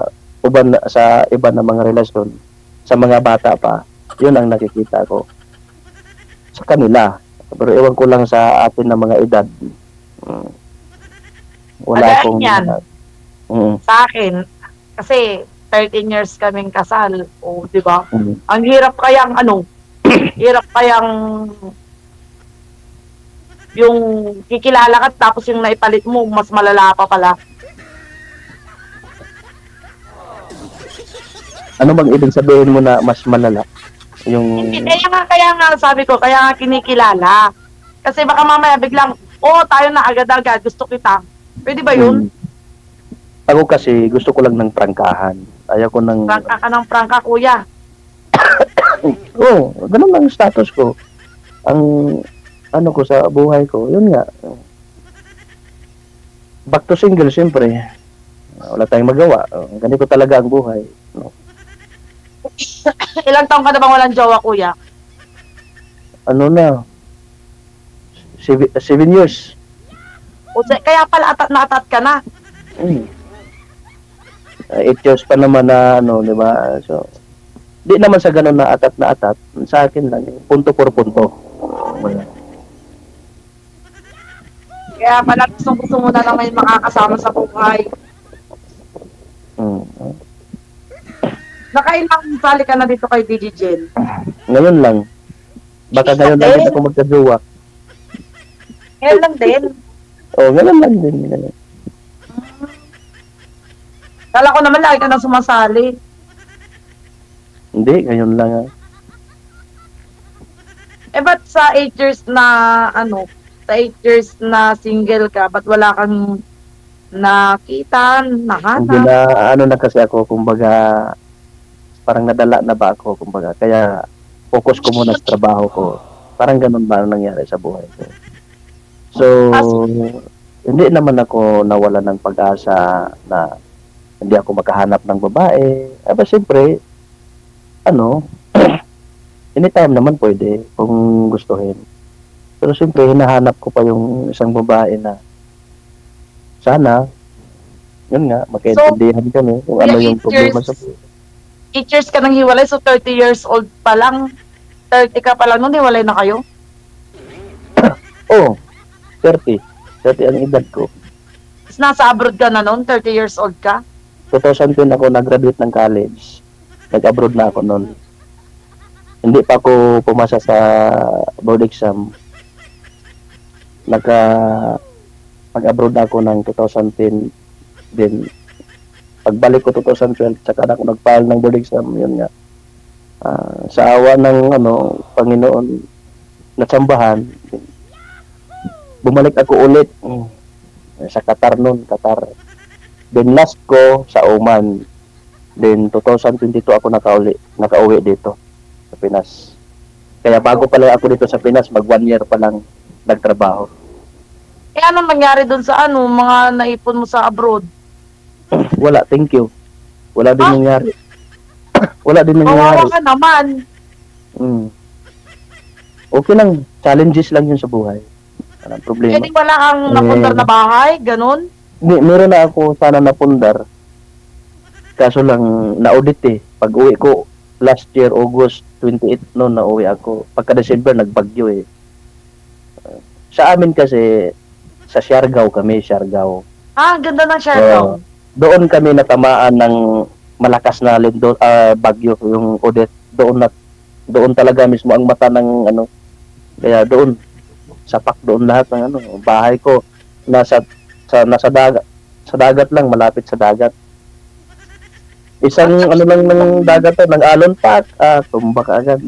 iba na mga relasyon, sa mga bata pa, yun ang nakikita ko sa kanila. Pero ewan ko lang sa atin ng mga edad. Wala Alaan akong yan. Sa akin, kasi 13 years kaming kasal, di ba? Ang hirap kayang hirap kayang yung kikilala ka tapos yung naipalit mo mas malala pa pala. Ano bang ibig sabihin mo na mas malala? Yung Kaya nga sabi ko, kaya nga kinikilala. Kasi baka mamaya biglang, tayo na agad-agad, gusto kita. Pwede ba yun? Ako kasi gusto ko lang ng prangkahan. Ayaw ko ng Prangka ka ng prangka, kuya. ganun lang ang status ko. Ang ano ko sa buhay ko, yun nga. Back to single, siyempre. Wala tayong magawa. Ganito talaga ang buhay. No? Ilang taong ka na bang walang jowa, kuya? Ano na? 7 years. Kaya pala atat ka na. 8 years pa naman na di ba? So, di naman sa ganun na atat. Sa akin lang, punto por punto. Kaya pala gusto mo na lang may makakasama sa buhay. Nakailang sali ka na dito kay DJ Jen? Ngayon lang. Baka ngayon lang din ako magkajowa. Ngayon lang din. Ngayon lang din. Ngayon. Kala ko naman lagi ka nang sumasali. Hindi, ngayon lang. Ba't sa 8 years na, sa 8 years na single ka, ba't wala kang nakita, Hindi nahanap? na kasi ako, kumbaga, parang nadala na ba ako, kumbaga, kaya focus ko muna sa trabaho ko. Parang ganun ba ang nangyari sa buhay ko. So, hindi naman ako nawala ng pag-asa na hindi ako makahanap ng babae. Siyempre, anytime naman pwede kung gustuhin. Pero siyempre, hinahanap ko pa yung isang babae na sana, yun nga, magkaintindihan kami kung ano yung problema sa buhay. 8 years ka nang hiwalay, so 30 years old pa lang. 30 ka pa lang nun, hiwalay na kayo? 30. 30 ang edad ko. Tapos nasa abroad ka na nun, 30 years old ka? 2010 ako nag-graduate ng college. nag-abroad na ako noon. Hindi pa ako pumasa sa board exam. Mag-abroad ako ng 2010. Then, pagbalik ko 2012, saka na ako nag-file ng board exam. Yun nga. Sa awa ng Panginoon, natsambahan, bumalik ako ulit sa Qatar noon, Qatar. Then last ko sa Oman. Then 2022 ako nakauwi dito sa Pinas. Kaya bago pala ako dito sa Pinas, mag 1 year pa lang nagtrabaho. Anong nangyari doon sa mga naipon mo sa abroad? Wala, thank you. Wala din nangyari. Wala din nangyari. Kawawa ka naman. Okay lang, challenges lang yun sa buhay. Walang problema. Hindi wala kang napundar na bahay, ganun? Meron na ako sana napundar. Kaso lang, na-audit eh. Pag-uwi ko, last year, August 28, noon na-uwi ako. Pagka-December, nagbagyo eh. Sa amin kasi, sa Siargao kami, Siargao. Ganda ng Siargao. Doon kami natamaan ng malakas na bagyo, yung Odette. Doon talaga mismo ang mata ng kaya doon, sapak doon lahat ng bahay ko. Nasa dagat. Sa dagat lang, malapit sa dagat. Isang lang ng dagat ng Alon Park, tumba ka agad.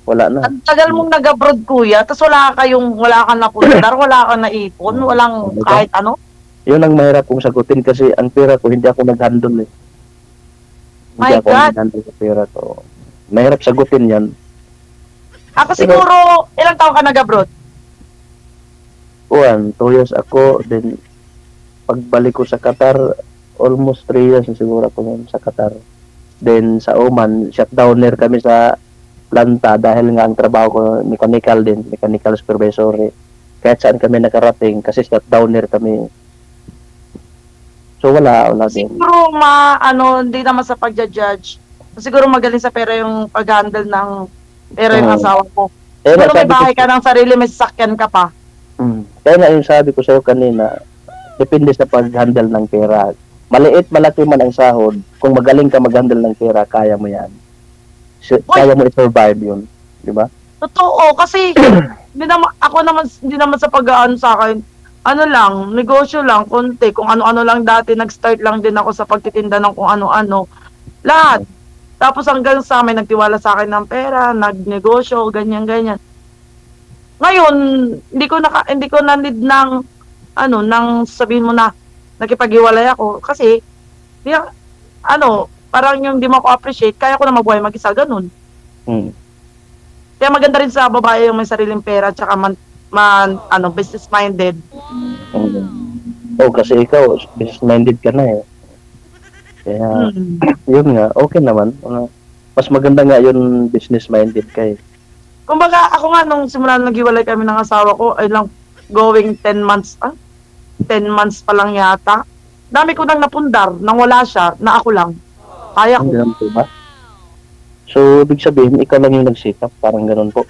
Wala na. Ang tagal mong nag-abroad, kuya, tapos wala kang napundar, wala kang naipon, walang kahit ano? Yun ang mahirap kong sagutin kasi ang pera ko, hindi ako nag-handle eh. Hindi My ako God. nag-handle sa pera ko. Mahirap sagutin yan. Ako siguro, ilang taon ka nag-abroad? 2 years ako, then pagbalik ko sa Qatar, almost 3 years na siguro ako nun sa Qatar. Then sa Oman, shutdowner kami sa planta dahil nga ang trabaho ko mechanical supervisory. Kahit saan kami nakarating kasi shutdowner kami. So wala din. Siguro hindi naman sa pagja-judge. Siguro magaling sa pera yung pag-handle ng pera yung asawa ko. Siguro may bahay ka ng sarili, may sasakyan ka pa. Kaya nga yung sabi ko sa'yo kanina, depende sa pag-handle ng pera. Maliit, malaki man ang sahod, kung magaling ka mag-handle ng pera, kaya mo yan. Kaya mo i-survive yun. Di ba? Totoo, kasi hindi naman sa pag-aano sa akin, negosyo lang, konti. Kung ano-ano lang dati, nag-start lang din ako sa pagtitinda ng kung ano-ano. Lahat. Tapos hanggang sa may nagtiwala sa akin ng pera, nagnegosyo, ganyan-ganyan. Ngayon, hindi ko na need ng sabihin mo na nakipaghiwalay ako. Kasi, parang yung di mo ako appreciate, kaya ko na mabuhay mag-isa, ganun. Kaya maganda rin sa babae yung may sariling pera, tsaka business-minded. Kasi ikaw, business-minded ka na eh. Kaya, yun nga, okay naman. Mas maganda nga yun, business-minded ka eh. Kumbaga, ako nga, nung simula naghiwalay kami ng asawa ko, ay lang going 10 months, 10 months pa lang yata. Dami ko nang napundar, nang wala siya, na ako lang. Kaya ko. Ganun po ba? So, ibig sabihin, ikaw lang yung nagsikap, parang ganun po.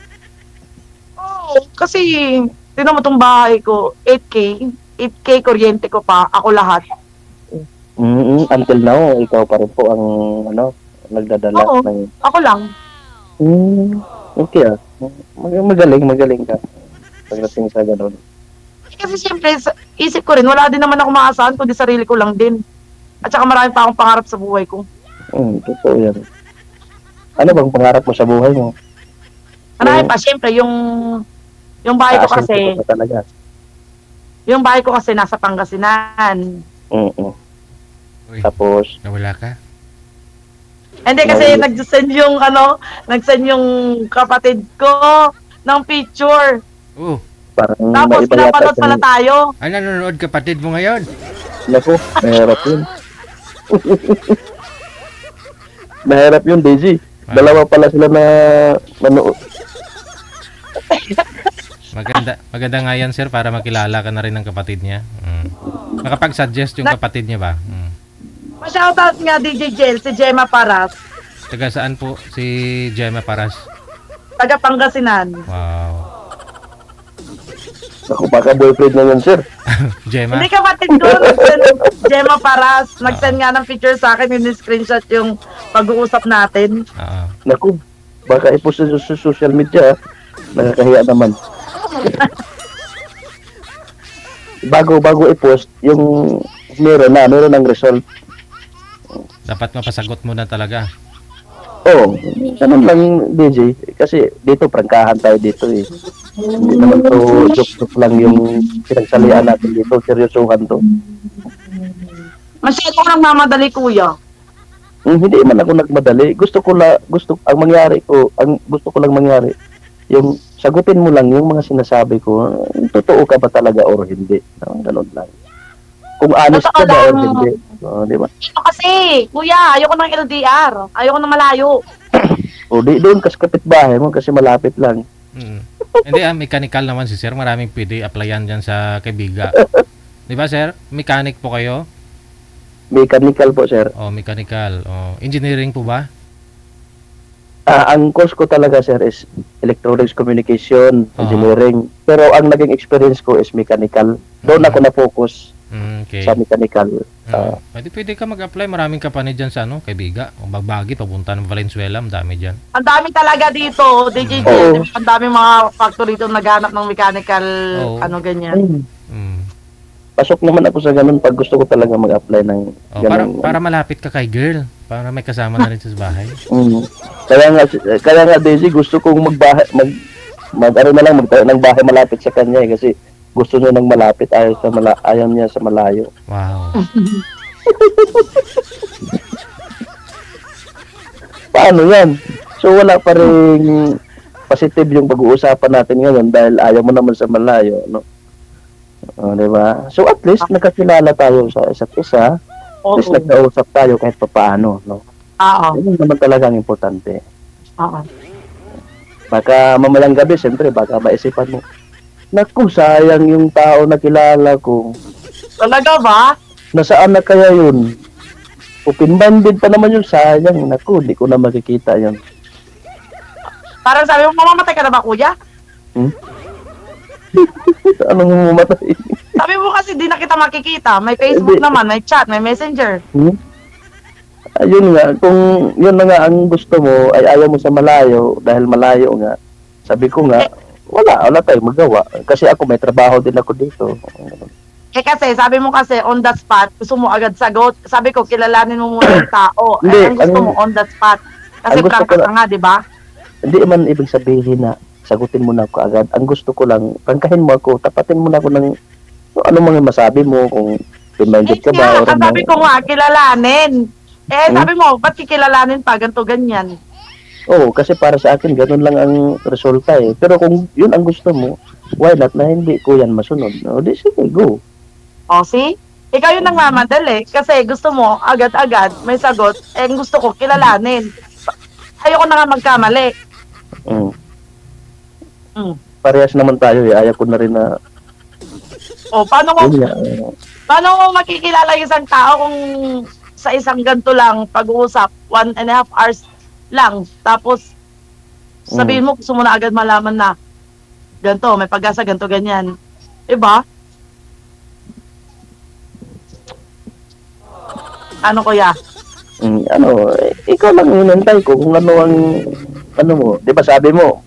Kasi, tinan mo tong bahay ko, 8K kuryente ko pa, ako lahat. Until now, ikaw pa rin po ang, nagdadala. Oo, ako lang. Okay magaling ka. Pagdating sa gano'n. Kasi siyempre, isip ko rin, wala din naman ako maasahan, kundi sarili ko lang din. At saka marami pa akong pangarap sa buhay ko. Totoo yan. Ano bang pangarap mo sa buhay mo? Marami pa, siyempre, yung bahay ko kasi, yung bahay ko kasi nasa Pangasinan. Tapos, Nawala ka? Hindi kasi nag-send yung kapatid ko ng picture. Parang tapos pinapanood pala tayo. Ay, nanonood kapatid mo ngayon? Naku, mahirap yun. Mahirap yun, Daisy. Dalawa pala sila na manood. Maganda nga yan, sir, para makilala ka na rin ng kapatid niya. Makapag-suggest yung kapatid niya ba? Pa-shoutout nga DJ Jel, si Gemma Paras. Taga saan po si Gemma Paras? Taga Pangasinan. Wow. Ako, baka boyfriend na yun, sir. Gemma? Hindi kapatid ko, Gemma Paras, nag-send nga ng picture sa akin, yung screenshot yung pag-uusap natin. Oo. Naku, baka i-post sa social media, nakakahiya naman. Bago i-post, yung meron ng result. Dapat mapasagot mo na talaga. Oo, ganun lang, DJ. Kasi dito, prangkahan tayo dito eh. Hindi naman to joke lang yung pinagsalian natin dito. Seryosohan to. Masyado ko nagmamadali, kuya. Hindi man ako nagmadali. Gusto ko lang mangyari. Yung sagutin mo lang yung mga sinasabi ko. Totoo ka ba talaga or hindi? Ganun lang. Kung honest ka ba or hindi. Di ba? Ito kasi, kuya, ayoko ng LDR. Ayoko ng malayo. O di doon kas kapitbahay mo kasi malapit lang. Hindi mechanical naman si sir. Maraming pwede applyan dyan sa Kaibiga. Di ba sir? Mechanic po kayo? Mechanical po, sir. Mechanical. Engineering po ba? Ang course ko talaga, sir, is electronics communication, engineering. Pero ang naging experience ko is mechanical. Doon ako na-focus Okay. sa mechanical. Pwede ka mag-apply. Maraming kapani dyan sa Kaibiga. O Bagbagi, papunta ng Valenzuela. Ang dami dyan. Ang dami talaga dito, DJ. Oo. Ang dami mga factory dito naghanap ng mechanical, Oo. ganyan. Pasok naman ako sa ganun pag gusto ko talaga mag-apply ng ganun. Para malapit ka kay girl. Para may kasama na rin sa bahay. Kaya nga Daisy, gusto kong magtayo ng bahay malapit sa kanya eh, kasi gusto niya ng malapit, ayaw niya sa malayo. Wow. Paano yan? So wala pa rin positive yung pag-uusapan natin ngayon dahil ayaw mo naman sa malayo, no? Diba? So at least nakakilala tayo sa isa't isa. At least nagkausap tayo kahit papaano, no? Oo. Yun naman talaga ang importante. Oo. Baka mamayang gabi, siyempre, baka maisipan mo, naku, sayang yung tao na kilala ko. Talaga ba? Nasaan na kaya yun? Open-minded pa naman yun, sayang. Naku, di ko na makikita yun. Parang sabi mo, mamamatay ka na ba, kuya? Anong mamatay? Sabi mo kasi di na kita makikita. May Facebook naman, may chat, may messenger. Ayun nga, kung yun na nga ang gusto mo, ay ayaw mo sa malayo, dahil malayo nga, sabi ko nga, wala tayong magawa. Kasi ako may trabaho din ako dito. Kasi, sabi mo kasi on the spot, gusto mo agad sagot. Sabi ko, kilalanin mo muna yung tao. Hindi, ang gusto mo on the spot. Kasi prangka ka nga, di ba? Hindi man ibig sabihin na sagutin mo na ako agad. Ang gusto ko lang, prangkahin mo ako, tapatin mo na ako ng ano mga masabi mo, kung reminded ka ba. Ang sabi ko nga, kilalanin. Sabi mo, ba't kikilalanin pa, ganito, ganyan? Oo, kasi para sa akin, ganun lang ang resulta eh. Pero kung yun ang gusto mo, why not na hindi ko yan masunod? No, di sige, go. See? Ikaw yung nagmamadali. Kasi gusto mo, agad-agad, may sagot. Gusto ko, kilalanin. Ayoko na nga magkamali. Parehas naman tayo eh. Ayaw ko na rin na... Paano mo makikilala yung isang tao kung sa isang ganito lang, pag-uusap, 1.5 hours lang. Tapos, sabihin mo, gusto mo na agad malaman na ganito, may pag-asa, ganito, ganyan. Diba? Ano, kuya? Ikaw lang hinantay ko kung ano mo. Di ba sabi mo,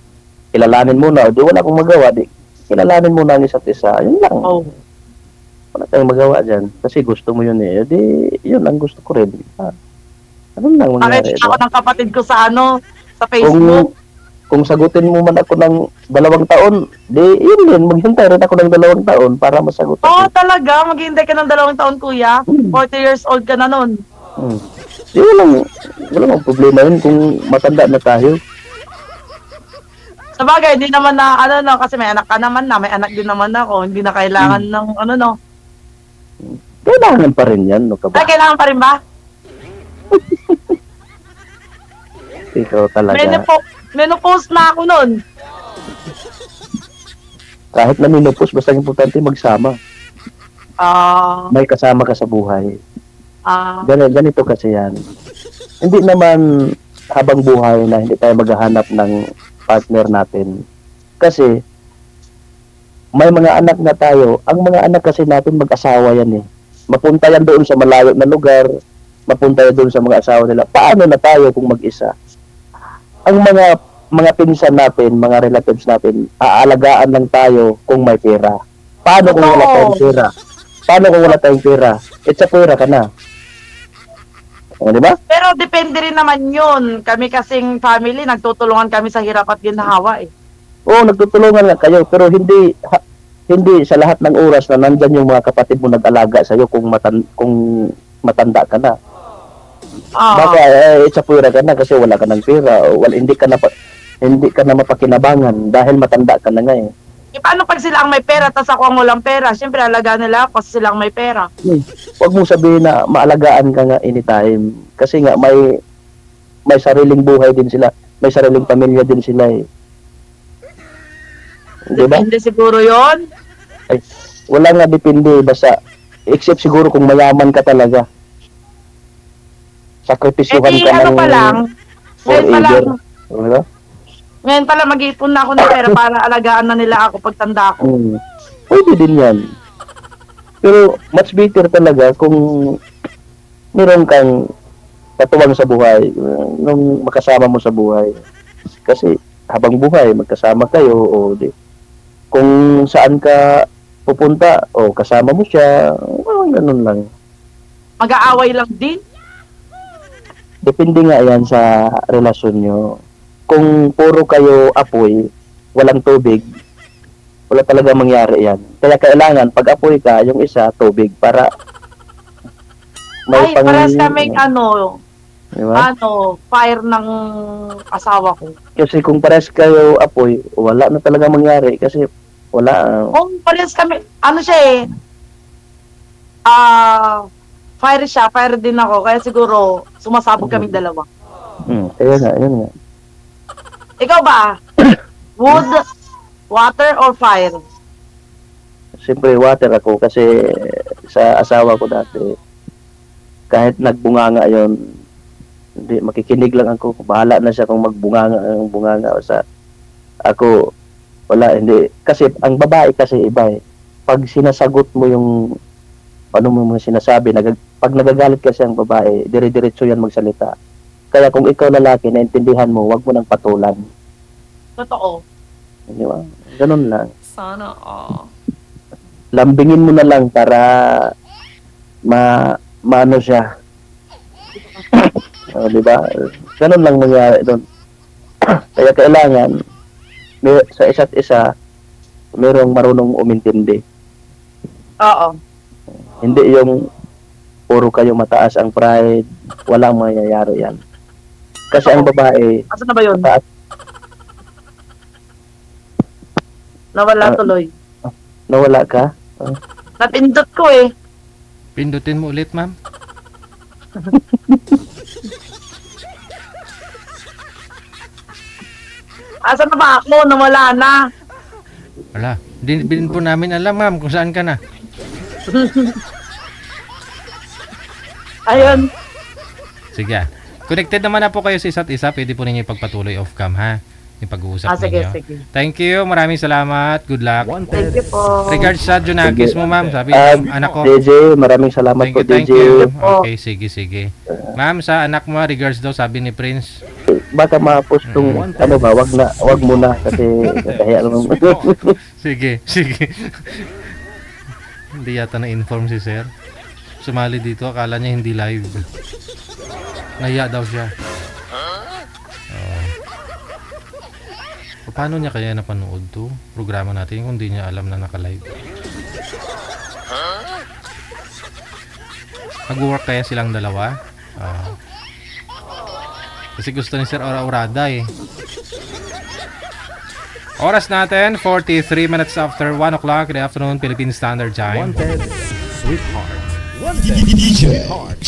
kilalanin mo na, di wala akong magawa, di kilalanin mo na ang isa't isa. Yun lang. Wala tayong magawa dyan. Kasi gusto mo yun eh. Di, yun ang gusto ko rin. Ano lang mangyari? Nakita ako ng kapatid ko sa sa Facebook. Kung sagutin mo man ako ng 2 taon, di yun din, maghintay rin ako ng 2 taon para masagot ako. Talaga? Maghihintay ka ng 2 taon, kuya? 40 years old ka na nun. Di walang problema yun kung matanda na tayo. Sabagay, hindi naman na, kasi may anak ka naman na, may anak din naman ako, hindi na kailangan ng, Kailangan pa rin yan, no? kailangan pa rin ba? Ikaw talaga. Menopause na ako nun. Kahit na menopause, basta importante magsama. May kasama ka sa buhay. Ganito kasi yan. Hindi naman habang buhay na hindi tayo maghahanap ng partner natin. Kasi, may mga anak na tayo. Ang mga anak kasi natin mag-asawa yan eh. Mapunta yan doon sa malayo na lugar, mapunta yan doon sa mga asawa nila. Paano na tayo kung mag-isa? Ang mga pinsan natin, mga relatives natin, aalagaan lang tayo kung may pera. Paano kung wala tayong pera? Paano kung wala tayong pera? It's a pera ka na. O, di ba? Pero depende rin naman yun. Kami kasing family, nagtutulungan kami sa hirap at ginhawa eh. Oo, nagtutulungan lang kayo, pero hindi sa lahat ng oras na nandyan yung mga kapatid mo nag-alaga sa'yo kung matanda ka na. Baka it's a pera ka na kasi wala ka ng pera. Hindi ka na mapakinabangan dahil matanda ka na nga eh. E paano pag sila ang may pera tapos ako ang walang pera? Siyempre alagaan nila ako kasi sila ang may pera. Huwag mong sabihin na maalagaan ka nga anytime. Kasi nga may sariling buhay din sila. May sariling pamilya din sila eh. Diba? Depende siguro yon. Ay, wala nga depende. Basta, except siguro kung mayaman ka talaga. Sakripisyuhan ka ano ng pa lang, forever. Diba? Ngayon pala mag-iipon na ako ng pera para alagaan na nila ako pagtanda ko. Pwede din yan. Pero much better talaga kung meron kang katuwang sa buhay, nung makasama mo sa buhay. Kasi habang buhay, magkasama kayo, o kung saan ka pupunta, o kasama mo siya, ganun lang. Mag-aaway lang din. Depende nga yan sa relasyon nyo. Kung puro kayo apoy, walang tubig, wala talaga mangyari yan. Kaya kailangan, pag apoy ka, yung isa, tubig, para may parehas kaming diba? Fire ng asawa ko. Kasi kung parehas kayo apoy, wala na talaga mangyari kasi wala. Kung parehas kami, siya fire siya, fire din ako, kaya siguro sumasabog kaming dalawa. Kaya nga, yun nga. Ikaw ba? Wood, water, or fire? Siyempre, water ako kasi sa asawa ko dati, kahit nagbunganga yon, hindi, makikinig lang ako. Bahala na siya kung magbunganga o sa ako. Wala, hindi. Kasi ang babae kasi iba eh. Pag sinasagot mo yung ano mo sinasabi, pag nagagalit kasi ang babae, dire-diretso yan magsalita. Kaya kung ikaw lalaki, naintindihan mo, wag mo nang patulan. Totoo. Di ba? Ganun lang. Sana, Lambingin mo na lang para maano siya. Di ba? Ganun lang mangyari doon. Kaya kailangan, sa isa't isa, merong marunong umintindi. Oo. Hindi yung puro kayo mataas ang pride, walang mangyayari yan. Kasi ang babae, asa na ba yun? mataas, Nawala tuloy. nawala ka? Napindot ko eh. Pindutin mo ulit, ma'am. Asa na ba ako? Nawala na. Wala. Din po namin alam, ma'am, kung saan ka na. Ayun. Sige. Connected naman na po kayo sa isa't isa. Pwede po ninyo ipagpatuloy off-cam, ha? Yung pag-uusap Sige, ninyo. sige. Thank you. Maraming salamat. Good luck. Thank you po. Regards sa Junakis mo, ma'am. Sabi ng anak ko. DJ, maraming salamat Thank po, you, thank DJ. you. po. Okay, sige. Ma'am, sa anak mo, regards daw, sabi ni Prince. Baka ma-post tong, wag mo na kasi kaya naman. Sige. Hindi yata na-inform si sir. Sumali dito, akala niya hindi live. Naya daw siya. Paano niya kaya napanood to? Programa natin kung di niya alam na naka-live. Mag-work kaya silang dalawa? Kasi gusto ni Sir Aura-Urada eh. Oras natin, 43 minutes after 1 o'clock in the afternoon, Philippine Standard Time. Wanted, Sweetheart. Wanted, Sweetheart.